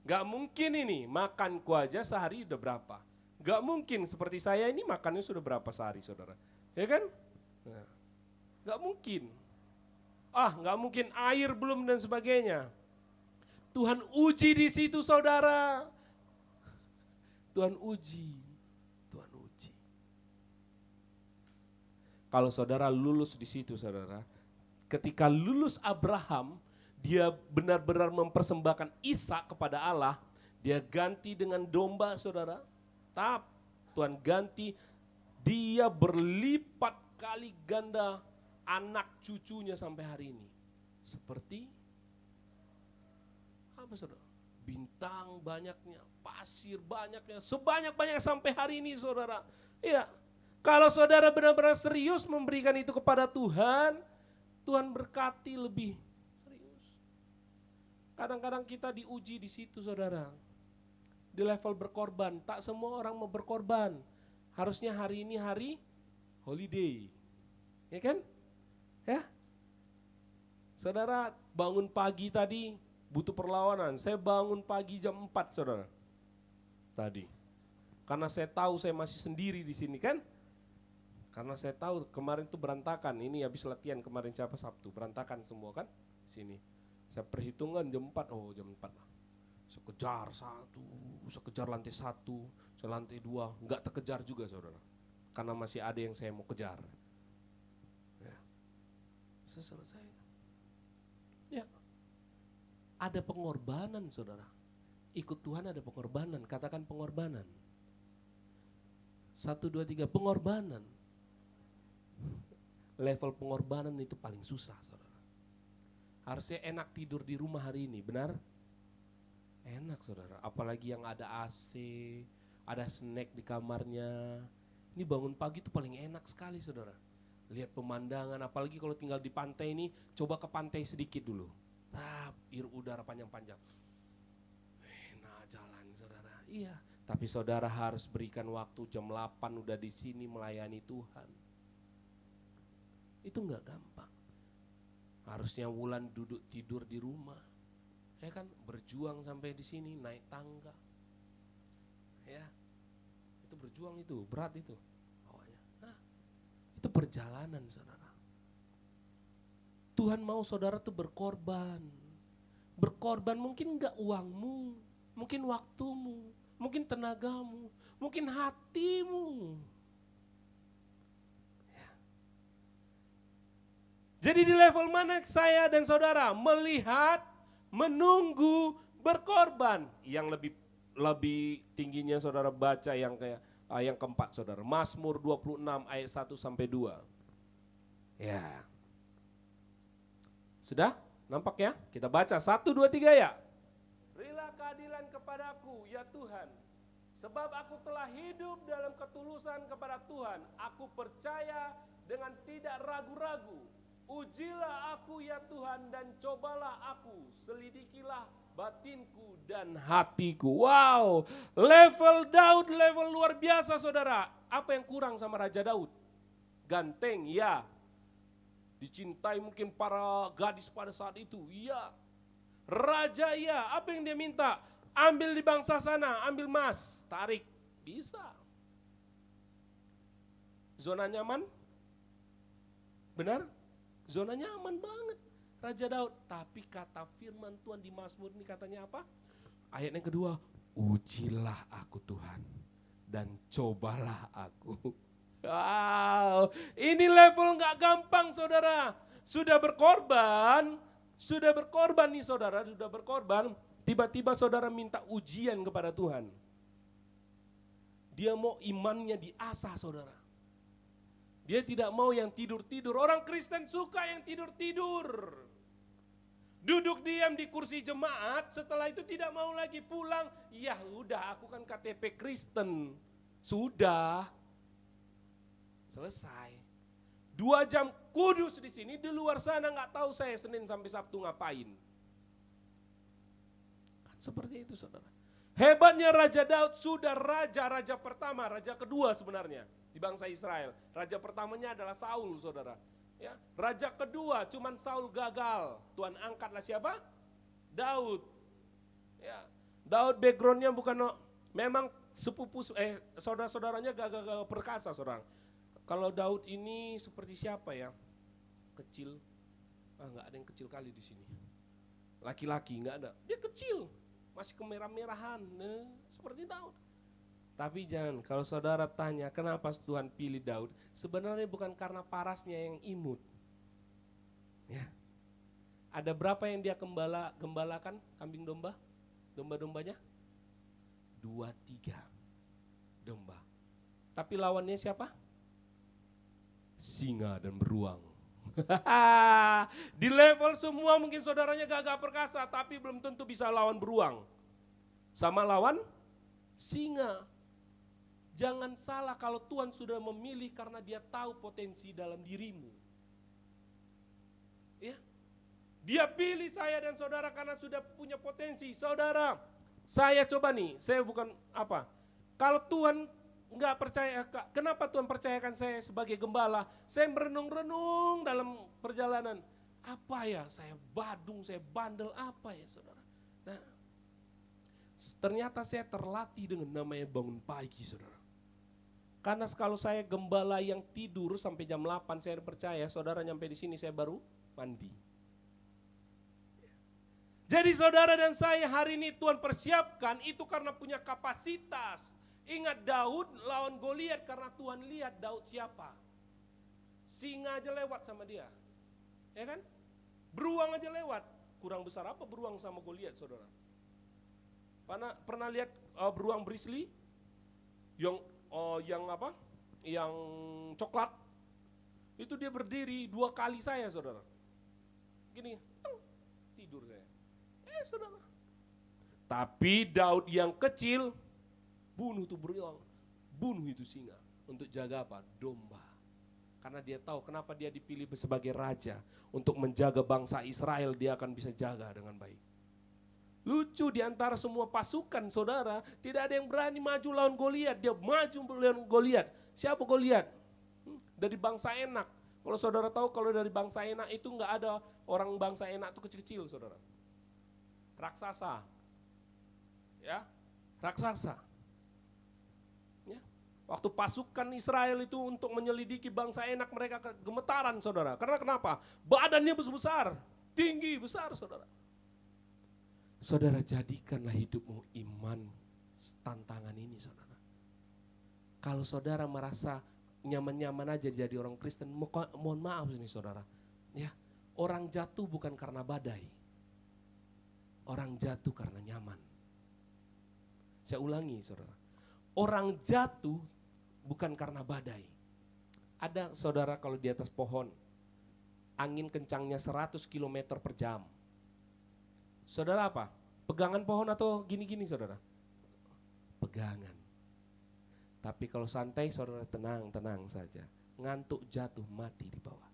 Gak mungkin ini, makanku aja sehari udah berapa. Gak mungkin seperti saya ini makannya sudah berapa sehari, saudara. Ya kan? Nah, gak mungkin. Gak mungkin air belum dan sebagainya. Tuhan uji di situ, saudara. Tuhan uji. Kalau saudara lulus di situ, saudara. Ketika lulus Abraham, dia benar-benar mempersembahkan Ishak kepada Allah. Dia ganti dengan domba, saudara. Tuhan ganti, dia berlipat kali ganda anak cucunya sampai hari ini. Seperti apa, saudara? Bintang banyaknya, pasir banyaknya, sebanyak-banyak sampai hari ini, saudara. Iya, kalau saudara benar-benar serius memberikan itu kepada Tuhan, Tuhan berkati lebih serius. Kadang-kadang kita diuji di situ, saudara. Di level berkorban, tak semua orang mau berkorban. Harusnya hari ini hari holiday. Ya kan? Ya. Saudara bangun pagi tadi butuh perlawanan. Saya bangun pagi jam 4, saudara. Tadi. Karena saya tahu saya masih sendiri di sini kan? Karena saya tahu kemarin itu berantakan. Ini habis latihan kemarin siapa Sabtu, berantakan semua kan? Sini. Saya perhitungan jam 4, jam 4 lah. Sekejar 1, sekejar lantai 1, saya lantai 2, enggak terkejar juga, saudara. Karena masih ada yang saya mau kejar. Ya. Saya selesai. Ya. Ada pengorbanan, saudara. Ikut Tuhan ada pengorbanan, katakan pengorbanan. 1, 2, 3, pengorbanan. Level pengorbanan itu paling susah, saudara. Harusnya enak tidur di rumah hari ini, benar? Enak, saudara. Apalagi yang ada AC, ada snack di kamarnya. Ini bangun pagi itu paling enak sekali, saudara. Lihat pemandangan, apalagi kalau tinggal di pantai ini, coba ke pantai sedikit dulu. Hirup udara panjang-panjang. Enak jalan, saudara. Iya, tapi saudara harus berikan waktu jam 8 udah di sini melayani Tuhan. Itu enggak gampang. Harusnya Wulan duduk tidur di rumah. Ya kan, berjuang sampai di sini naik tangga. Ya. Itu berjuang itu, berat itu. Nah, itu perjalanan saudara. Tuhan mau saudara tuh berkorban. Berkorban mungkin enggak uangmu, mungkin waktumu, mungkin tenagamu, mungkin hatimu. Ya. Jadi di level mana saya dan saudara melihat, menunggu, berkorban? Yang lebih tingginya saudara baca yang kayak yang keempat saudara, Mazmur 26 ayat 1 sampai 2. Ya. Sudah? Nampak ya? Kita baca 1, 2, 3 ya. Berilah keadilan kepadaku ya Tuhan, sebab aku telah hidup dalam ketulusan kepada Tuhan. Aku percaya dengan tidak ragu-ragu. Ujilah aku ya Tuhan dan cobalah aku, selidikilah batinku dan hatiku. Wow, level Daud, level luar biasa saudara. Apa yang kurang sama Raja Daud? Ganteng, ya. Dicintai mungkin para gadis pada saat itu, iya. Raja, iya. Apa yang dia minta? Ambil di bangsa sana, ambil emas, tarik, bisa. Zona nyaman? Benar? Zona nyaman banget Raja Daud. Tapi kata firman Tuhan di Mazmur ini katanya apa? Ayat yang kedua, ujilah aku Tuhan dan cobalah aku. Wow, ini level gak gampang saudara. Sudah berkorban nih saudara, sudah berkorban. Tiba-tiba saudara minta ujian kepada Tuhan. Dia mau imannya diasah saudara. Dia tidak mau yang tidur-tidur. Orang Kristen suka yang tidur-tidur. Duduk diam di kursi jemaat, setelah itu tidak mau lagi pulang. Ya udah, aku kan KTP Kristen. Sudah. Selesai. 2 jam kudus di sini, di luar sana nggak tahu saya Senin sampai Sabtu ngapain. Kan seperti itu saudara. Hebatnya Raja Daud sudah raja pertama, raja kedua sebenarnya di bangsa Israel. Raja pertamanya adalah Saul saudara. Ya, raja kedua cuman Saul gagal. Tuhan angkatlah siapa? Daud. Ya, Daud backgroundnya bukan memang sepupu saudara-saudaranya gagah-gagah perkasa saudara. Kalau Daud ini seperti siapa ya? Kecil. Enggak ada yang kecil kali di sini. Laki-laki enggak ada. Dia kecil. Masih kemerah-merahan. Seperti Daud. Tapi jangan, kalau saudara tanya kenapa Tuhan pilih Daud, sebenarnya bukan karena parasnya yang imut. Ya. Ada berapa yang dia gembalakan kambing domba? Domba-dombanya? 2, 3 domba. Tapi lawannya siapa? Singa dan beruang. Di level semua mungkin saudaranya gagah perkasa, tapi belum tentu bisa lawan beruang. Sama lawan singa. Jangan salah kalau Tuhan sudah memilih karena dia tahu potensi dalam dirimu. Ya. Dia pilih saya dan saudara karena sudah punya potensi. Saudara, saya coba nih, saya bukan apa. Kalau Tuhan enggak percaya, kenapa Tuhan percayakan saya sebagai gembala? Saya merenung-renung dalam perjalanan. Apa ya, saya badung, saya bandel, apa ya saudara? Nah, ternyata saya terlatih dengan namanya bangun pagi saudara. Karena kalau saya gembala yang tidur sampai jam 8, saya percaya saudara nyampe di sini saya baru mandi. Jadi saudara dan saya hari ini Tuhan persiapkan itu karena punya kapasitas. Ingat Daud lawan Goliat karena Tuhan lihat Daud siapa. Singa aja lewat sama dia. Ya kan? Beruang aja lewat. Kurang besar apa beruang sama Goliat saudara? Pernah lihat beruang Grizzly? Yang apa? Yang coklat. Itu dia berdiri 2 kali saya saudara. Gini, tidur saya. Saudara. Tapi Daud yang kecil bunuh itu beruang, bunuh itu singa untuk jaga apa? Domba. Karena dia tahu kenapa dia dipilih sebagai raja untuk menjaga bangsa Israel, dia akan bisa jaga dengan baik. Lucu di antara semua pasukan saudara, tidak ada yang berani maju lawan Goliat. Dia maju lawan Goliat. Siapa Goliat? Dari bangsa Enak. Kalau saudara tahu kalau dari bangsa Enak itu enggak ada orang bangsa Enak itu kecil-kecil saudara. Raksasa. Ya, raksasa. Ya. Waktu pasukan Israel itu untuk menyelidiki bangsa Enak, mereka gemetaran saudara. Karena kenapa? Badannya besar, tinggi, besar saudara. Saudara, jadikanlah hidupmu iman tantangan ini saudara. Kalau saudara merasa nyaman-nyaman aja jadi orang Kristen, mohon maaf ini saudara. Ya, orang jatuh bukan karena badai. Orang jatuh karena nyaman. Saya ulangi saudara. Orang jatuh bukan karena badai. Ada saudara kalau di atas pohon, angin kencangnya 100 km per jam. Saudara apa? Pegangan pohon atau gini-gini saudara? Pegangan. Tapi kalau santai saudara tenang saja. Ngantuk jatuh mati di bawah.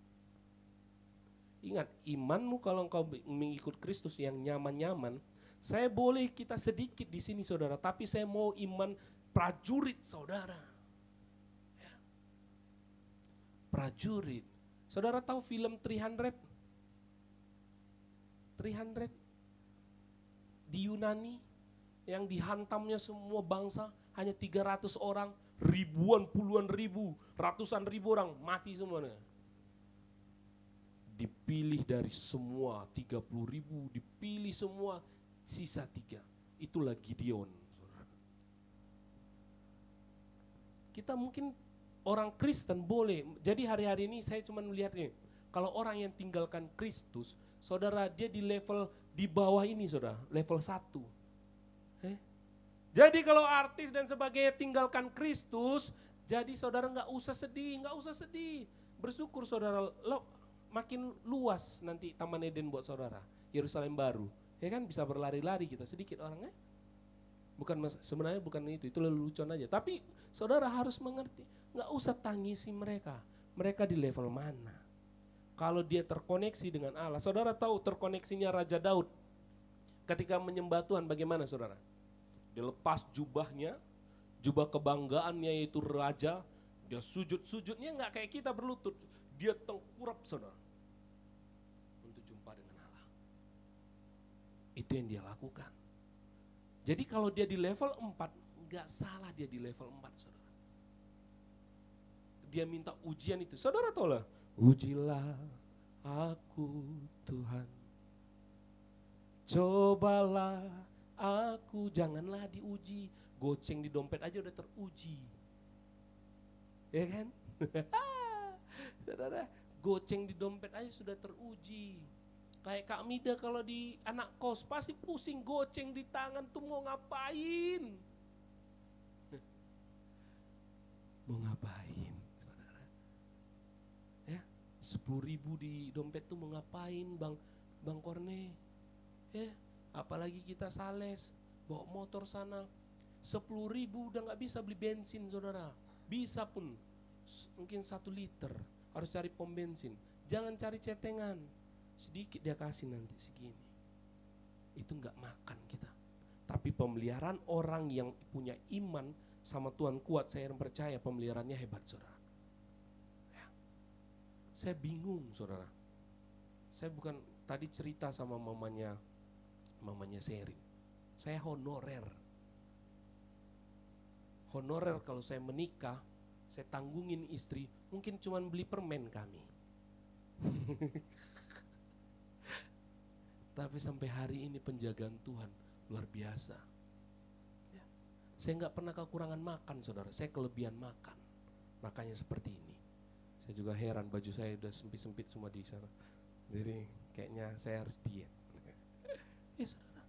Ingat, imanmu kalau engkau mengikut Kristus yang nyaman-nyaman, saya boleh kita sedikit di sini saudara, tapi saya mau iman prajurit saudara. Ya. Prajurit. Saudara tahu film 300? 300 di Yunani yang dihantamnya semua bangsa, hanya 300 orang, ribuan, puluhan ribu, ratusan ribu orang mati semuanya. Dipilih dari semua 30.000, dipilih semua, sisa 3. Itulah Gideon. Kita mungkin orang Kristen boleh. Jadi hari-hari ini saya cuma melihat nih, kalau orang yang tinggalkan Kristus, saudara, dia di level di bawah ini saudara, level 1. Jadi kalau artis dan sebagainya tinggalkan Kristus, jadi saudara nggak usah sedih. Bersyukur saudara, makin luas nanti Taman Eden buat saudara, Yerusalem baru. Ya kan, bisa berlari-lari kita sedikit orangnya. Sebenarnya bukan itu lelucon aja. Tapi saudara harus mengerti, nggak usah tangisi mereka. Mereka di level mana? Kalau dia terkoneksi dengan Allah, saudara tahu terkoneksinya Raja Daud. Ketika menyembah Tuhan bagaimana saudara? Dia lepas jubahnya, jubah kebanggaannya yaitu raja, dia sujudnya nggak kayak kita berlutut, dia tengkurap saudara untuk jumpa dengan Allah. Itu yang dia lakukan. Jadi kalau dia di level 4, nggak salah dia di level 4 saudara. Dia minta ujian itu, saudara tahu lah, ujilah aku Tuhan, cobalah aku, janganlah diuji. Goceng di dompet aja udah teruji. Ya kan? Saudara, goceng di dompet aja sudah teruji. Kayak Kak Mida kalau di anak kos pasti pusing, goceng di tangan tuh mau ngapain? Mau ngapain saudara? Ya, 10.000 di dompet tuh mau ngapain Bang Korne? Ya, apalagi kita sales, bawa motor sana, 10.000 udah gak bisa beli bensin saudara. Bisa pun, mungkin 1 liter, harus cari pom bensin. Jangan cari cetengan, sedikit dia kasih nanti segini. Itu gak makan kita. Tapi pemeliharaan orang yang punya iman sama Tuhan kuat, saya percaya pemeliharaannya hebat saudara. Ya. Saya bingung saudara. Saya bukan tadi cerita sama mamanya Seri. Saya honorer kalau saya menikah, saya tanggungin istri, mungkin cuma beli permen kami. Tapi sampai hari ini penjagaan Tuhan luar biasa. Ya. Saya nggak pernah kekurangan makan saudara, saya kelebihan makan. Makanya seperti ini. Saya juga heran, baju saya udah sempit-sempit semua di sana. Jadi kayaknya saya harus diet. Ya saudara,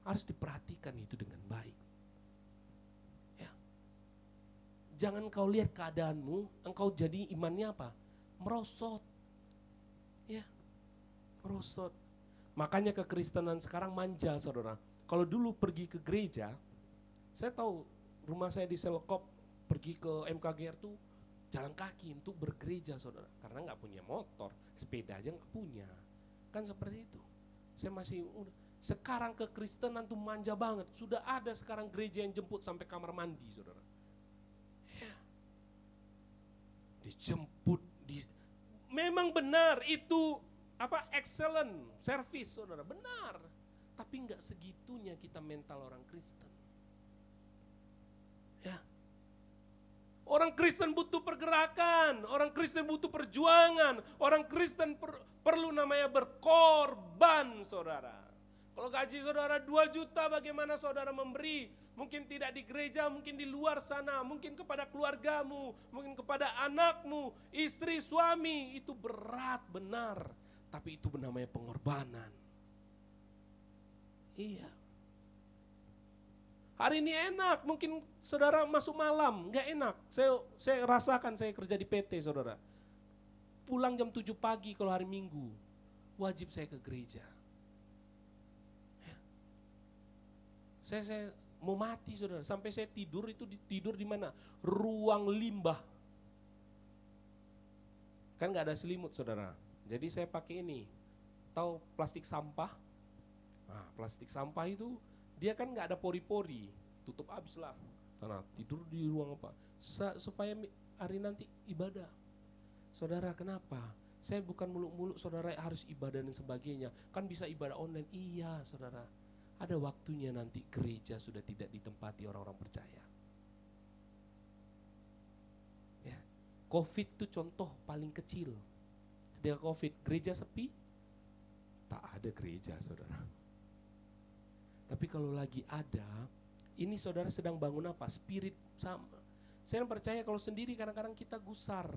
harus diperhatikan itu dengan baik. Ya. Jangan kau lihat keadaanmu, engkau jadi imannya apa? Merosot. Ya, merosot. Makanya kekristenan sekarang manja saudara. Kalau dulu pergi ke gereja, saya tahu rumah saya di Selkop, pergi ke MKGR tuh jalan kaki untuk bergereja saudara. Karena gak punya motor, sepeda aja gak punya. Kan seperti itu. Saya masih sekarang kekristenan tuh manja banget. Sudah ada sekarang gereja yang jemput sampai kamar mandi saudara. Ya. Dijemput. Memang benar itu excellent service saudara, benar. Tapi enggak segitunya kita mental orang Kristen. Ya. Orang Kristen butuh pergerakan, orang Kristen butuh perjuangan, orang Kristen perlu namanya berkorban, saudara. Kalau gaji saudara 2 juta, bagaimana saudara memberi? Mungkin tidak di gereja, mungkin di luar sana, mungkin kepada keluargamu, mungkin kepada anakmu, istri, suami. Itu berat benar, tapi itu namanya pengorbanan. Iya. Hari ini enak, mungkin saudara masuk malam, gak enak. Saya rasakan, saya kerja di PT, saudara. Pulang jam 7 pagi kalau hari Minggu, wajib saya ke gereja. Saya mau mati, saudara. Sampai saya tidur itu tidur di mana? Ruang limbah. Kan gak ada selimut, saudara. Jadi saya pakai ini, tahu plastik sampah? Nah, plastik sampah itu dia kan gak ada pori-pori, tutup habis lah. Sana tidur di ruang apa? Supaya hari nanti ibadah. Saudara, kenapa? Saya bukan muluk-muluk saudara harus ibadah dan sebagainya. Kan bisa ibadah online. Iya, saudara. Ada waktunya nanti gereja sudah tidak ditempati orang-orang percaya. Ya. Covid itu contoh paling kecil. Ketika Covid, gereja sepi? Tak ada gereja, saudara. Tapi kalau lagi ada, ini saudara sedang bangun apa? Spirit sama. Saya percaya kalau sendiri kadang-kadang kita gusar,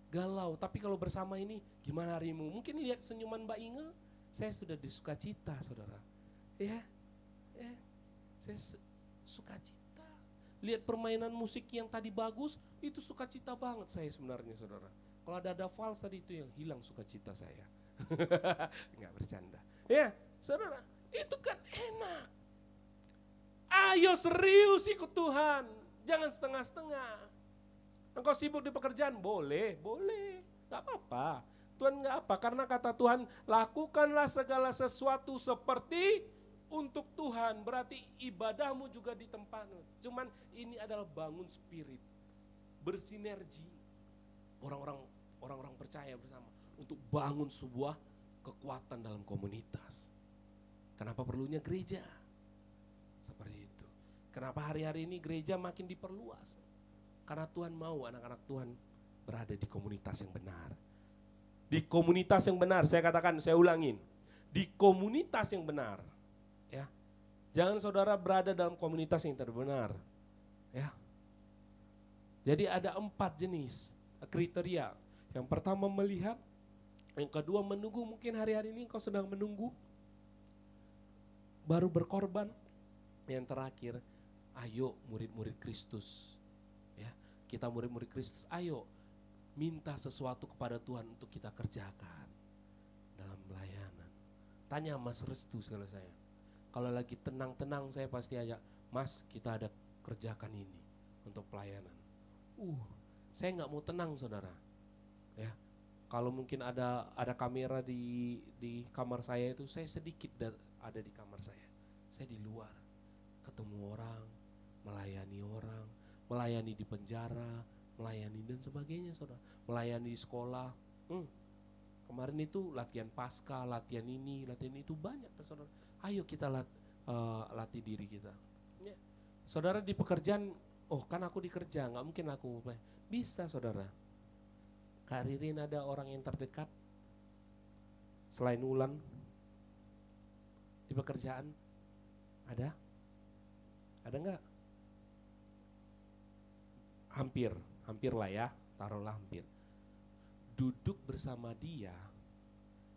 galau. Tapi kalau bersama ini, gimana harimu? Mungkin lihat senyuman Mbak Inge, saya sudah disukacita, saudara. Ya, saya sukacita. Lihat permainan musik yang tadi bagus, itu sukacita banget saya sebenarnya, saudara. Kalau ada fals tadi itu yang hilang sukacita saya. Enggak bercanda. Ya, saudara, itu kan enak. Ayo serius ikut Tuhan, jangan setengah-setengah. Engkau sibuk di pekerjaan, boleh, gak apa-apa. Tuhan gak apa, karena kata Tuhan, lakukanlah segala sesuatu seperti untuk Tuhan, berarti ibadahmu juga di tempat. Cuman ini adalah bangun spirit, bersinergi orang-orang percaya bersama untuk bangun sebuah kekuatan dalam komunitas. Kenapa perlunya gereja? Seperti itu. Kenapa hari-hari ini gereja makin diperluas? Karena Tuhan mau anak-anak Tuhan berada di komunitas yang benar. Di komunitas yang benar, saya katakan, saya ulangin. Di komunitas yang benar. Ya. Jangan saudara berada dalam komunitas yang tidak benar. Ya. Jadi ada 4 jenis kriteria. Yang pertama melihat, yang kedua menunggu, mungkin hari-hari ini kau sedang menunggu. Baru berkorban. Yang terakhir, ayo murid-murid Kristus. Ya, kita murid-murid Kristus, ayo minta sesuatu kepada Tuhan untuk kita kerjakan dalam pelayanan. Tanya Mas Restu sekali saya. Kalau lagi tenang-tenang saya pasti ajak, Mas kita ada kerjakan ini untuk pelayanan. Saya nggak mau tenang saudara. Ya, kalau mungkin ada kamera di kamar saya itu, saya sedikit ada di kamar saya. Saya di luar, ketemu orang, melayani di penjara, melayani dan sebagainya saudara. Melayani di sekolah. Kemarin itu latihan pasca, latihan ini, latihan itu banyak saudara. Ayo kita latih diri kita. Ya. Saudara di pekerjaan, kan aku dikerja, nggak mungkin aku bisa saudara. Kak Ririn ada orang yang terdekat selain Ulan di pekerjaan? Ada nggak? Hampir lah ya, taruhlah hampir. Duduk bersama dia,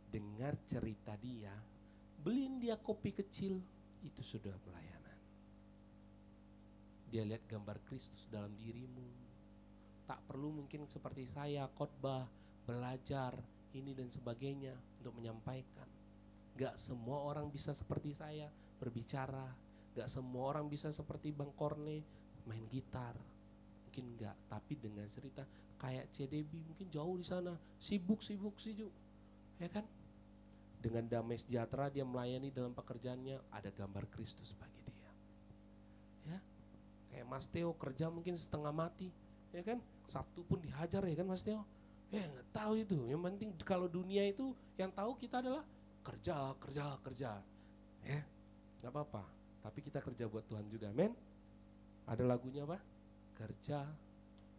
dengar cerita dia, beliin dia kopi kecil, itu sudah pelayanan. Dia lihat gambar Kristus dalam dirimu. Tak perlu mungkin seperti saya khotbah, belajar, ini dan sebagainya untuk menyampaikan. Gak semua orang bisa seperti saya berbicara, gak semua orang bisa seperti Bang Korne main gitar. Mungkin enggak, tapi dengan cerita kayak CDB mungkin jauh di sana, sibuk, ya kan? Dengan damai sejahtera dia melayani dalam pekerjaannya, ada gambar Kristus bagi dia. Ya, kayak Mas Theo kerja mungkin setengah mati, ya kan? Sabtu pun dihajar ya kan Mas Theo? Ya nggak tahu itu. Yang penting kalau dunia itu yang tahu kita adalah kerja. Ya, nggak apa-apa. Tapi kita kerja buat Tuhan juga, men. Ada lagunya apa? Kerja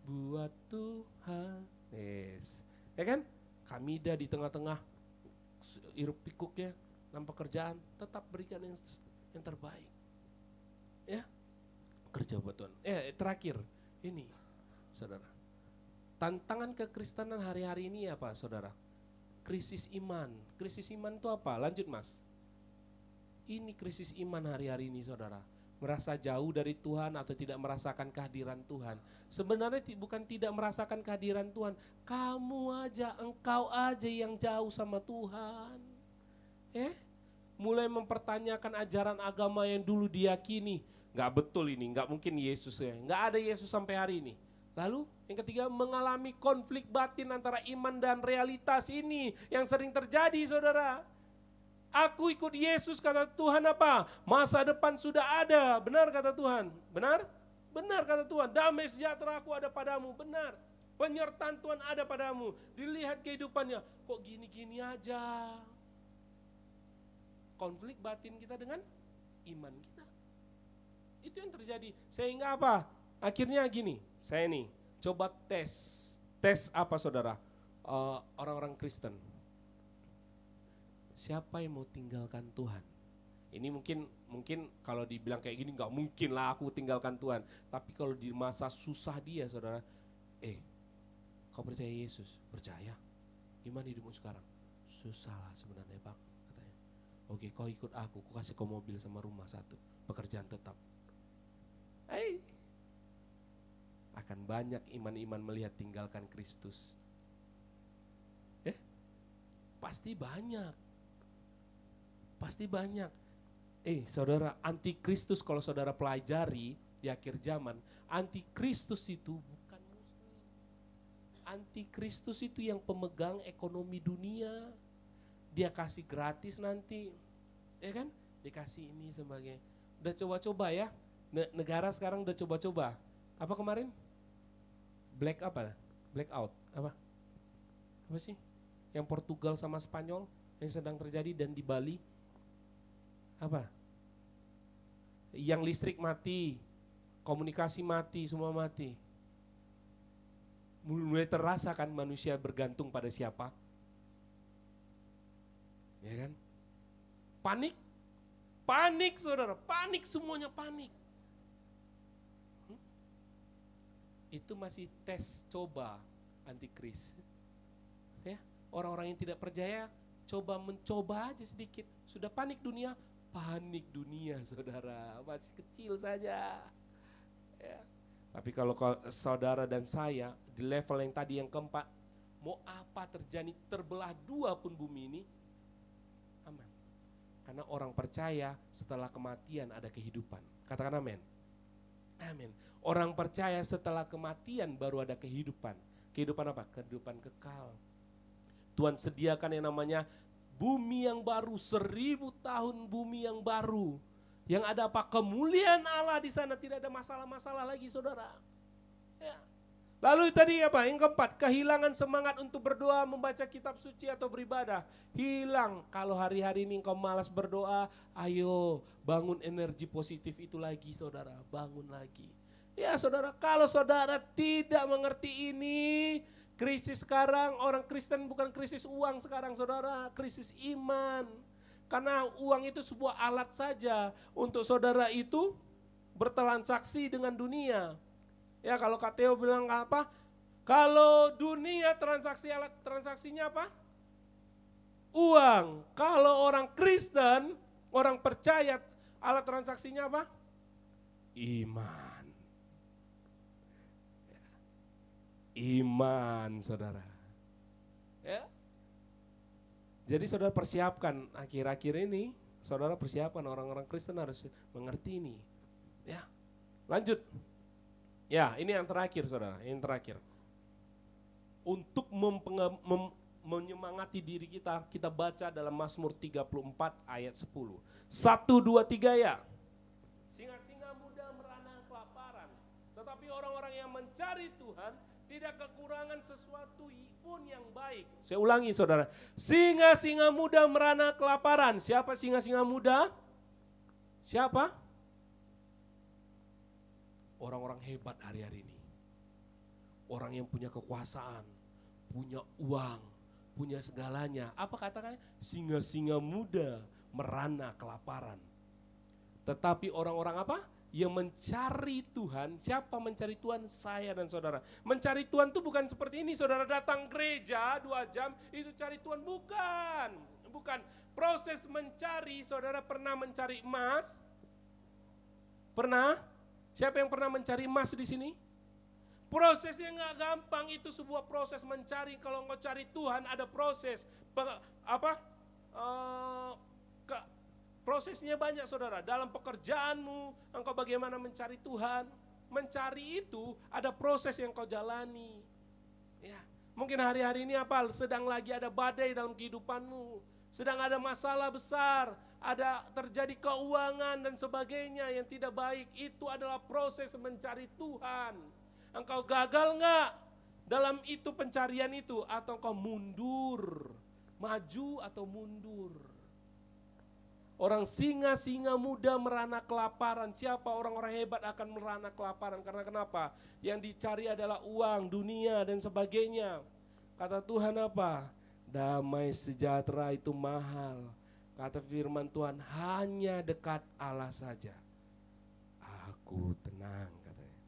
buat Tuhan. Yes. Ya kan? Kamidah di tengah-tengah hiruk pikuknya dalam pekerjaan, tetap berikan yang terbaik. Ya, kerja buat Tuhan. Terakhir ini, saudara. Tantangan kekristenan hari-hari ini apa, saudara? Krisis iman. Krisis iman itu apa? Lanjut, Mas. Ini krisis iman hari-hari ini, saudara. Merasa jauh dari Tuhan atau tidak merasakan kehadiran Tuhan. Sebenarnya bukan tidak merasakan kehadiran Tuhan. Engkau aja yang jauh sama Tuhan. Mulai mempertanyakan ajaran agama yang dulu diyakini. Nggak betul ini, nggak mungkin Yesus ya. Nggak ada Yesus sampai hari ini. Lalu yang ketiga, mengalami konflik batin antara iman dan realitas ini yang sering terjadi, saudara. Aku ikut Yesus, kata Tuhan apa? Masa depan sudah ada, benar kata Tuhan. Benar? Benar kata Tuhan, damai sejahtera aku ada padamu, benar. Penyertaan Tuhan ada padamu. Dilihat kehidupannya, kok gini-gini aja. Konflik batin kita dengan iman kita. Itu yang terjadi. Sehingga apa? Akhirnya gini, saya nih coba tes apa, saudara? Orang-orang Kristen. Siapa yang mau tinggalkan Tuhan? Ini mungkin kalau dibilang kayak gini nggak mungkin lah aku tinggalkan Tuhan. Tapi kalau di masa susah dia, saudara, kau percaya Yesus? Percaya. Gimana hidupmu sekarang? Susah lah sebenarnya, Bang, katanya. Oke, kau ikut aku kasih kau mobil sama rumah satu, pekerjaan tetap. Akan banyak iman-iman melihat tinggalkan Kristus. Pasti banyak. Saudara, antikristus kalau saudara pelajari di akhir zaman, antikristus itu bukan muslim. Antikristus itu yang pemegang ekonomi dunia. Dia kasih gratis nanti, ya kan? Dikasih ini sebagai, udah coba-coba ya. Negara sekarang udah coba-coba. Apa kemarin? Blackout. Apa sih? Yang Portugal sama Spanyol yang sedang terjadi, dan di Bali. Apa? Yang listrik mati, komunikasi mati, semua mati. Mulai terasa kan manusia bergantung pada siapa? Ya kan? Panik saudara, panik, semuanya panik. Itu masih tes coba antikris. Ya, orang-orang yang tidak percaya mencoba aja sedikit. Sudah panik dunia, saudara, masih kecil saja. Ya. Tapi kalau saudara dan saya di level yang tadi yang keempat, mau apa terjadi, terbelah dua pun bumi ini, aman. Karena orang percaya setelah kematian ada kehidupan. Katakan amin. Amin. Orang percaya setelah kematian baru ada kehidupan. Kehidupan apa? Kehidupan kekal. Tuhan sediakan yang namanya bumi yang baru, 1000 tahun bumi yang baru. Yang ada apa? Kemuliaan Allah di sana, tidak ada masalah-masalah lagi, saudara. Ya. Lalu tadi apa? Yang keempat, kehilangan semangat untuk berdoa, membaca kitab suci atau beribadah. Hilang. Kalau hari-hari ini engkau malas berdoa, ayo bangun energi positif itu lagi, saudara. Bangun lagi. Ya saudara, kalau saudara tidak mengerti ini, krisis sekarang orang Kristen bukan krisis uang sekarang, saudara, krisis iman. Karena uang itu sebuah alat saja untuk saudara itu bertransaksi dengan dunia. Ya kalau Kak Theo bilang apa? Kalau dunia alat transaksinya apa? Uang. Kalau orang Kristen, orang percaya, alat transaksinya apa? Iman. Iman, saudara. Ya. Jadi saudara persiapkan, akhir-akhir ini saudara persiapkan, orang-orang Kristen harus mengerti ini. Ya. Lanjut. Ya, ini yang terakhir, saudara, yang terakhir. Untuk menyemangati diri kita, kita baca dalam Mazmur 34 ayat 10. 1, 2, 3 ya. Singa-singa muda merana kelaparan, tetapi orang-orang yang mencari Tuhan tidak kekurangan sesuatu pun yang baik. Saya ulangi, saudara. Singa-singa muda merana kelaparan. Siapa singa-singa muda? Siapa? Orang-orang hebat hari-hari ini. orang yang punya kekuasaan, punya uang, punya segalanya. Apa katakannya? Singa-singa muda merana kelaparan. Tetapi orang-orang apa? Yang mencari Tuhan. Siapa mencari Tuhan? Saya dan saudara. Mencari Tuhan itu bukan seperti ini. Saudara datang gereja 2 jam, itu cari Tuhan. Bukan. Bukan. Proses mencari, saudara pernah mencari emas? Pernah? Siapa yang pernah mencari emas di sini? Prosesnya nggak gampang, itu sebuah proses mencari. Kalau engkau cari Tuhan ada proses. Prosesnya banyak saudara. Dalam pekerjaanmu, engkau bagaimana mencari Tuhan. Mencari itu ada proses yang kau jalani. Ya, mungkin hari-hari ini apa? Sedang lagi ada badai dalam kehidupanmu. Sedang ada masalah besar. Ada terjadi keuangan dan sebagainya yang tidak baik. Itu adalah proses mencari Tuhan. Engkau gagal enggak dalam itu pencarian itu? Atau engkau mundur? Maju atau mundur? Orang singa-singa muda merana kelaparan. Siapa orang-orang hebat akan merana kelaparan? Karena kenapa? Yang dicari adalah uang, dunia dan sebagainya. Kata Tuhan apa? Damai sejahtera itu mahal. Kata firman Tuhan, hanya dekat Allah saja aku tenang, katanya.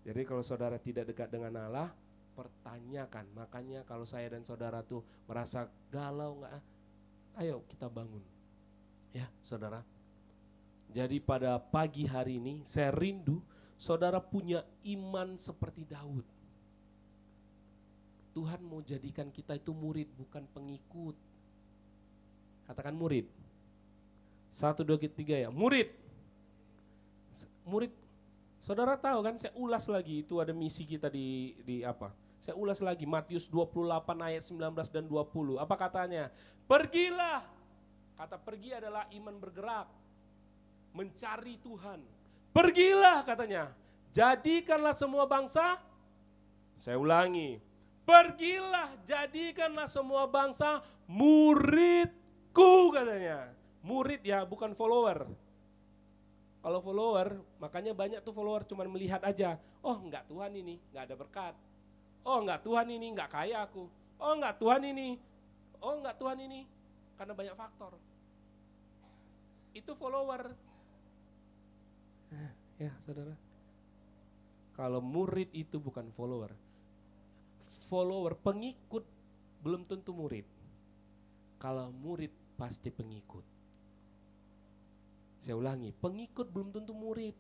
Jadi kalau saudara tidak dekat dengan Allah, pertanyakan. Makanya kalau saya dan saudara tuh merasa galau enggak, ayo kita bangun. Ya saudara, jadi pada pagi hari ini saya rindu saudara punya iman seperti Daud. Tuhan mau jadikan kita itu murid bukan pengikut. Katakan murid. 1, 2, 3 ya, murid. Murid, saudara tahu kan, saya ulas lagi, itu ada misi kita di apa. Saya ulas lagi, Matius 28 ayat 19 dan 20. Apa katanya? Pergilah. Kata pergi adalah iman bergerak, mencari Tuhan. Pergilah katanya, jadikanlah semua bangsa, saya ulangi, pergilah jadikanlah semua bangsa muridku katanya. Murid ya, bukan follower. Kalau follower, makanya banyak tuh follower cuman melihat aja. Oh enggak Tuhan ini, enggak ada berkat. Oh enggak Tuhan ini, enggak kaya aku. Oh enggak Tuhan ini, oh enggak Tuhan ini. Karena banyak faktor. Itu follower. Ya saudara. Kalau murid itu bukan follower. Follower, pengikut belum tentu murid. Kalau murid pasti pengikut. Saya ulangi, pengikut belum tentu murid.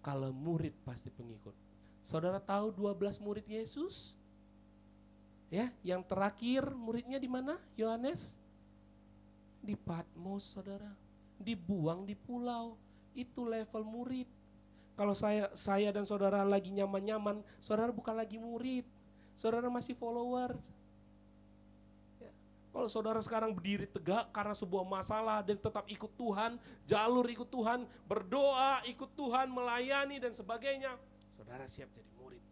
Kalau murid pasti pengikut. Saudara tahu 12 murid Yesus? Ya, yang terakhir muridnya di mana? Yohanes? Di Patmos, saudara. Dibuang di pulau. Itu level murid. Kalau saya dan saudara lagi nyaman-nyaman, saudara bukan lagi murid. Saudara masih follower. Ya. Kalau saudara sekarang berdiri tegak karena sebuah masalah dan tetap ikut Tuhan, jalur ikut Tuhan, berdoa, ikut Tuhan, melayani dan sebagainya, saudara siap jadi murid.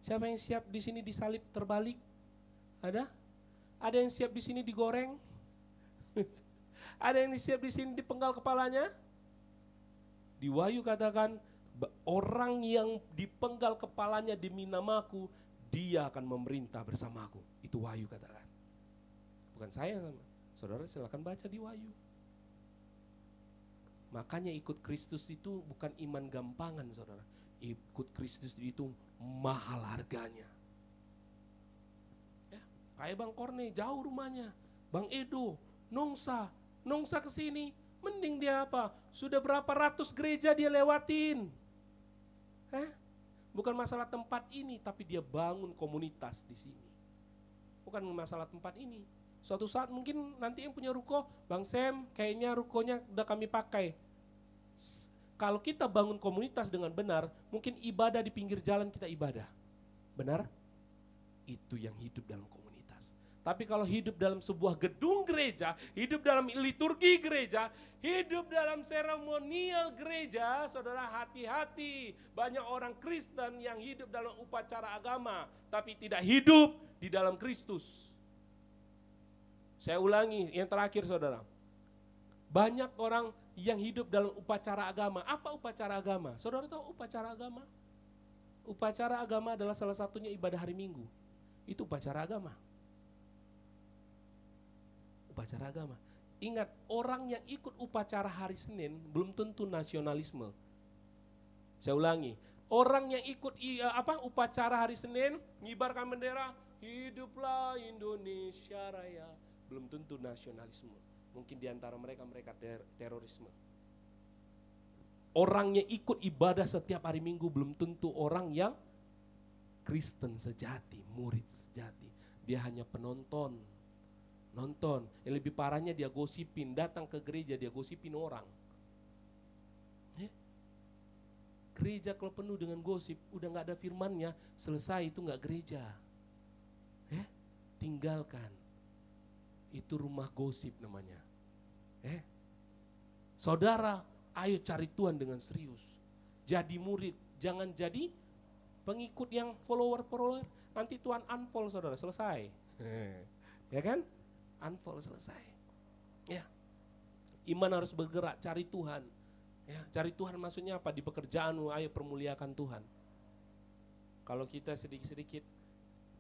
Siapa yang siap di sini disalib terbalik? Ada? Ada yang siap di sini digoreng? Ada yang siap di sini dipenggal kepalanya? Di Wahyu katakan, orang yang dipenggal kepalanya demi namaku, dia akan memerintah bersamaku. Itu Wahyu katakan. Bukan saya, saudara silakan baca di Wahyu. Makanya ikut Kristus itu bukan iman gampangan, saudara. Ikut Kristus itu mahal harganya. Ya, kayak Bang Korne, jauh rumahnya. Bang Edo, Nongsa kesini, mending dia apa? Sudah berapa ratus gereja dia lewatin. Bukan masalah tempat ini, tapi dia bangun komunitas di sini. Bukan masalah tempat ini. Suatu saat mungkin nanti yang punya ruko, Bang Sam, kayaknya rukonya udah kami pakai. Kalau kita bangun komunitas dengan benar, mungkin ibadah di pinggir jalan kita ibadah. Benar? Itu yang hidup dalam komunitas. Tapi kalau hidup dalam sebuah gedung gereja, hidup dalam liturgi gereja, hidup dalam seremonial gereja, saudara hati-hati. Banyak orang Kristen yang hidup dalam upacara agama, tapi tidak hidup di dalam Kristus. Saya ulangi yang terakhir saudara. Banyak orang yang hidup dalam upacara agama. Apa upacara agama? Saudara tahu upacara agama? Upacara agama adalah salah satunya ibadah hari Minggu. Itu upacara agama. Upacara agama. Ingat, orang yang ikut upacara hari Senin belum tentu nasionalisme. Saya ulangi, orang yang ikut upacara hari Senin, ngibarkan bendera, hiduplah Indonesia Raya, belum tentu nasionalisme. Mungkin di antara mereka terorisme. Orang yang ikut ibadah setiap hari Minggu belum tentu orang yang Kristen sejati, murid sejati. Dia hanya penonton, nonton. Yang lebih parahnya dia gosipin, datang ke gereja dia gosipin orang. Gereja kalau penuh dengan gosip, udah gak ada firmannya, selesai, itu gak gereja. Tinggalkan. Itu rumah gosip namanya. Saudara, ayo cari Tuhan dengan serius. Jadi murid, jangan jadi pengikut yang follower. Nanti Tuhan unfollow saudara, selesai. Ya kan? Unfollow, selesai. Ya. Iman harus bergerak, cari Tuhan. Ya, cari Tuhan maksudnya apa? Di pekerjaanmu, ayo permuliakan Tuhan. Kalau kita sedikit-sedikit,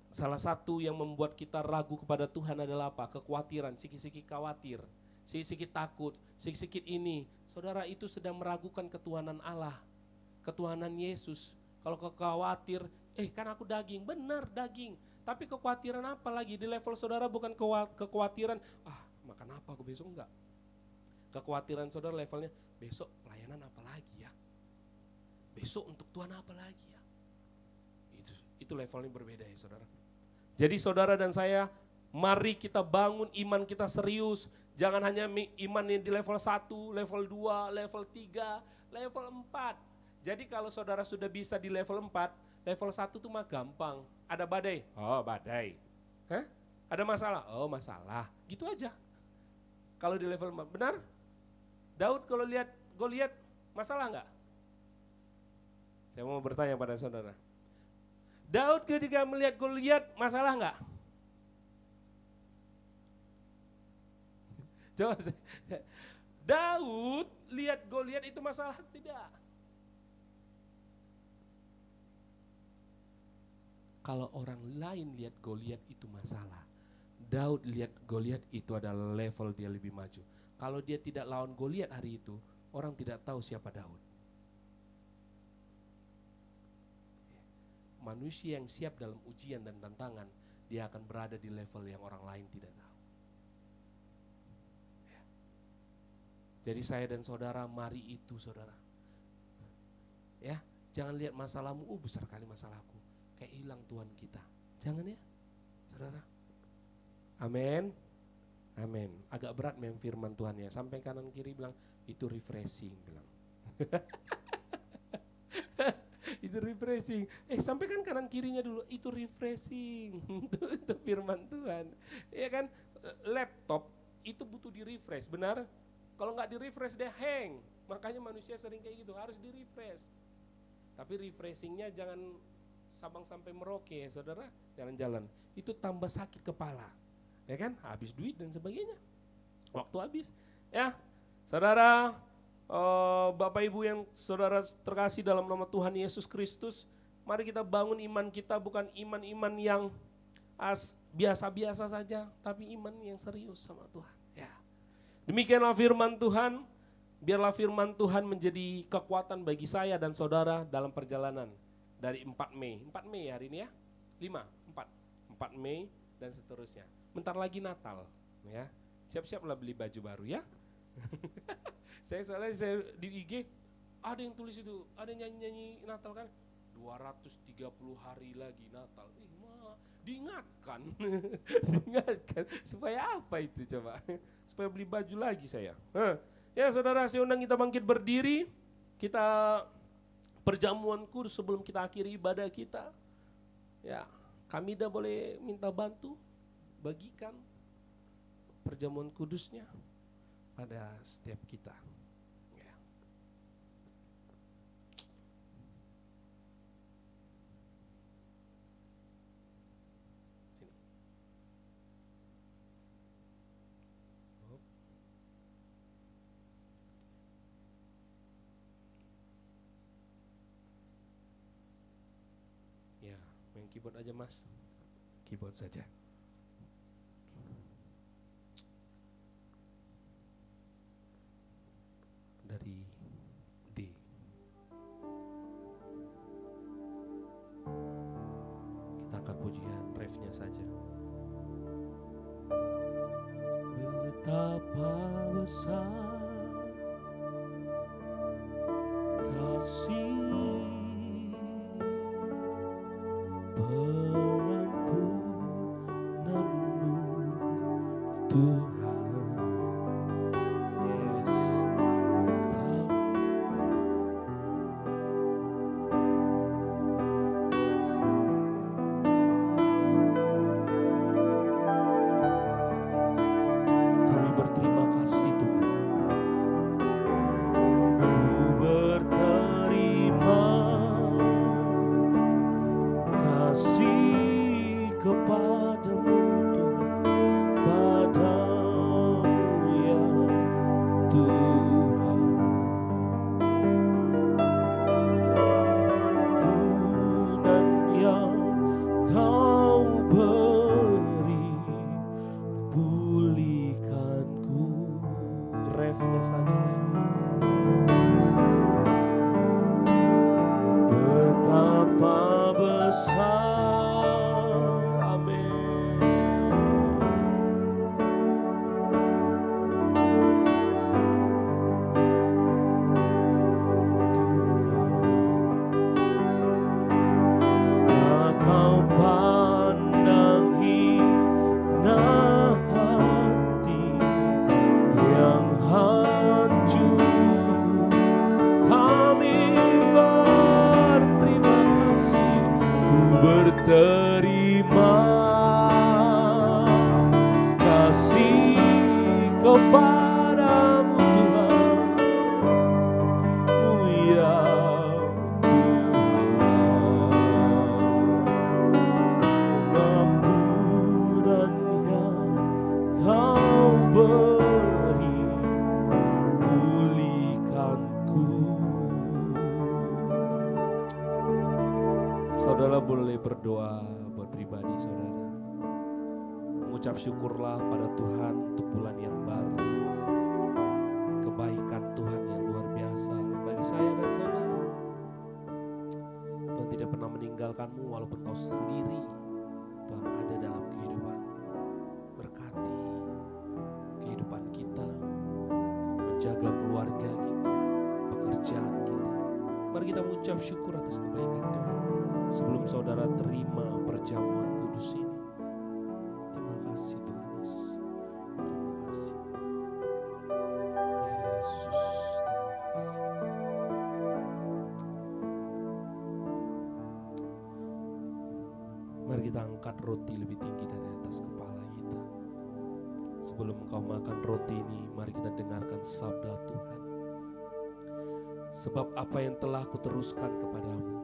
salah satu yang membuat kita ragu kepada Tuhan adalah apa? Kekhawatiran, sikit-sikit khawatir, sikit-sikit takut, sikit-sikit ini. Saudara, itu sedang meragukan ketuhanan Allah, ketuhanan Yesus. Kalau khawatir, kan aku daging, benar daging. Tapi kekhawatiran apa lagi? Di level saudara bukan kekhawatiran, makan apa aku besok, enggak. Kekhawatiran saudara levelnya, besok pelayanan apa lagi ya? Besok untuk Tuhan apa lagi ya? Itu levelnya berbeda ya saudara. Jadi saudara dan saya, mari kita bangun iman kita serius. Jangan hanya iman yang di level 1, level 2, level 3, level 4. Jadi kalau saudara sudah bisa di level 4, level 1 tuh mah gampang. Ada badai? Oh badai. Ada masalah? Oh masalah. Gitu aja. Kalau di level 4, benar? Daud kalau lihat Goliat, masalah enggak? Saya mau bertanya pada saudara. Daud ketika melihat Goliat, masalah enggak? Coba Daud lihat Goliat itu masalah tidak? Kalau orang lain lihat Goliat itu masalah, Daud lihat Goliat itu adalah level dia lebih maju. Kalau dia tidak lawan Goliat hari itu, orang tidak tahu siapa Daud. Manusia yang siap dalam ujian dan tantangan, dia akan berada di level yang orang lain tidak tahu. Jadi saya dan saudara, mari itu saudara. Ya, jangan lihat masalahmu, besar kali masalahku, kayak hilang Tuhan kita. Jangan ya, saudara. Amin. Amin. Agak berat memang firman Tuhan ya. Sampai kanan kiri bilang itu refreshing, bilang. Itu refreshing. Sampaikan kanan kirinya dulu, itu refreshing. Itu firman Tuhan. Ya kan? Laptop itu butuh di refresh, benar? Kalau nggak di refresh dia hang. Makanya manusia sering kayak gitu, harus di refresh. Tapi refreshingnya jangan Sabang sampai Merauke ya saudara, jalan-jalan. Itu tambah sakit kepala. Ya kan, habis duit dan sebagainya, waktu habis. Ya, saudara, Bapak Ibu yang saudara terkasih dalam nama Tuhan Yesus Kristus, mari kita bangun iman kita, bukan iman-iman yang biasa-biasa saja, tapi iman yang serius sama Tuhan. Ya, demikianlah firman Tuhan. Biarlah firman Tuhan menjadi kekuatan bagi saya dan saudara dalam perjalanan dari 4 Mei. 4 Mei hari ini ya, 4 Mei dan seterusnya. Bentar lagi Natal, ya. Siap-siaplah beli baju baru ya. Saya di IG ada yang tulis itu, ada nyanyi-nyanyi Natal kan, 230 hari lagi Natal. Diingatkan, diingatkan supaya apa itu coba? Supaya beli baju lagi saya. Ya saudara, saya undang kita bangkit berdiri, kita perjamuan kudus sebelum kita akhiri ibadah kita. Ya, Kamida boleh minta bantu bagikan perjamuan kudusnya pada setiap kita. Ya. Sini. Keyboard aja mas. Keyboard saja. Dari D. Kita angkat pujian refnya saja. Betapa besar kasih pengampunanmu Tuhan. Yes. Kami berterima kasih Tuhan. Ku berterima kasih kepadamu Tuhan, padamu ya Tuhan. Ampunan yang kau beri, pulihkanku. Refnya saja. Betapa besar, amin. Tak kau pandang hina hati yang hancur. Kami berterima kasih, ku berterima kasih kepadamu Tuhan, ya Tuhan. Ampunan yang kau beri, pulihkanku. Saudara boleh berdoa buat pribadi saudara. Mengucap syukurlah pada Tuhan untuk bulan yang baru. Kebaikan Tuhan yang luar biasa bagi saya dan saudara. Tuhan tidak pernah meninggalkanmu walaupun kau sendiri. Tuhan ada dalam kehidupan. Berkati kehidupan kita, menjaga keluarga kita, pekerjaan kita. Mari kita mengucap syukur atas kebaikan Tuhan. Sebelum saudara terima perjamuan kudus ini. Terima kasih Tuhan Yesus. Terima kasih. Yesus, terima kasih. Mari kita angkat roti lebih tinggi dari atas kepala kita. Sebelum engkau makan roti ini, mari kita dengarkan sabda Tuhan. Sebab apa yang telah aku teruskan kepadamu,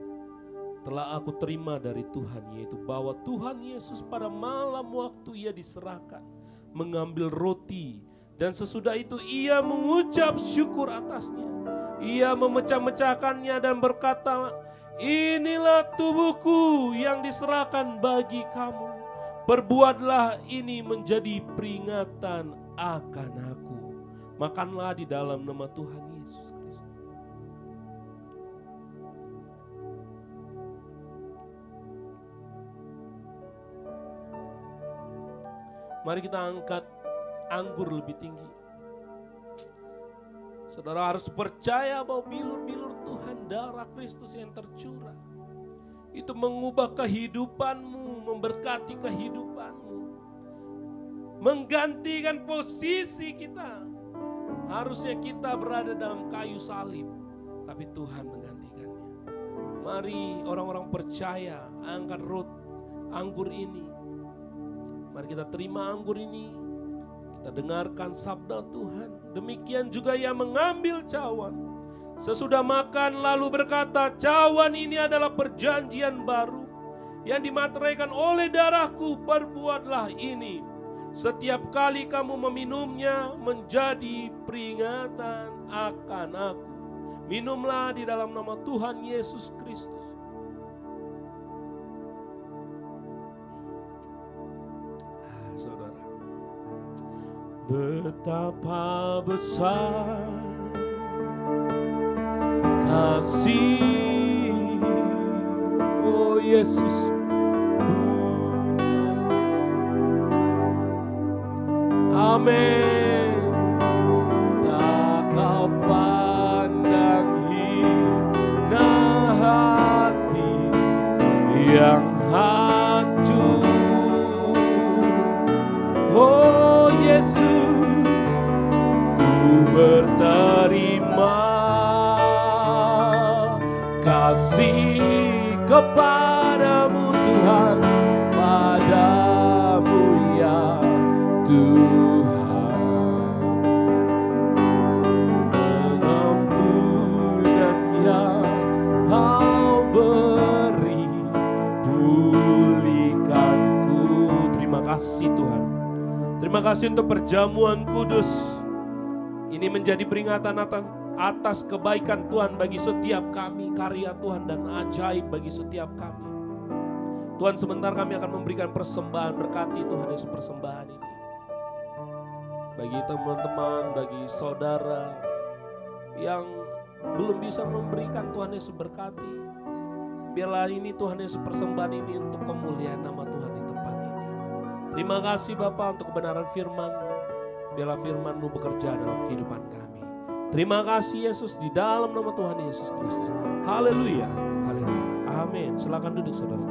telah aku terima dari Tuhan, yaitu bahwa Tuhan Yesus pada malam waktu ia diserahkan, mengambil roti, dan sesudah itu ia mengucap syukur atasnya. Ia memecah-mecahkannya dan berkata, inilah tubuhku yang diserahkan bagi kamu. Perbuatlah ini menjadi peringatan akan aku. Makanlah di dalam nama Tuhan Yesus Kristus. Mari kita angkat anggur lebih tinggi. Saudara harus percaya bahwa bilur-bilur Tuhan, darah Kristus yang tercurah, itu mengubah kehidupanmu, memberkati kehidupanmu, menggantikan posisi kita. Harusnya kita berada dalam kayu salib, tapi Tuhan menggantikannya. Mari orang-orang percaya, angkat anggur ini. Mari kita terima anggur ini, kita dengarkan sabda Tuhan. Demikian juga ia mengambil cawan. Sesudah makan lalu berkata, cawan ini adalah perjanjian baru yang dimateraikan oleh darahku. Perbuatlah ini setiap kali kamu meminumnya menjadi peringatan akan aku. Minumlah di dalam nama Tuhan Yesus Kristus. Betapa besar kasih, oh Yesus, amin. Tak kau pandang hina hati yang hancur, oh Yesus, ku berterima kasih kepadamu Tuhan, padamu ya Tuhan. Pengampunan yang kau beri, pulihkanku. Terima kasih Tuhan. Terima kasih untuk perjamuan kudus. Ini menjadi peringatan atas kebaikan Tuhan bagi setiap kami, karya Tuhan dan ajaib bagi setiap kami. Tuhan, sebentar kami akan memberikan persembahan, berkati Tuhan Yesus persembahan ini. Bagi teman-teman, bagi saudara yang belum bisa memberikan, Tuhan Yesus berkati. Biarlah ini Tuhan Yesus persembahan ini untuk kemuliaan nama Tuhan di tempat ini. Terima kasih Bapa untuk kebenaran firman-Mu. Biarlah firman-Mu bekerja dalam kehidupan kami. Terima kasih Yesus, di dalam nama Tuhan Yesus Kristus. Haleluya, haleluya, amin. Silakan duduk saudara.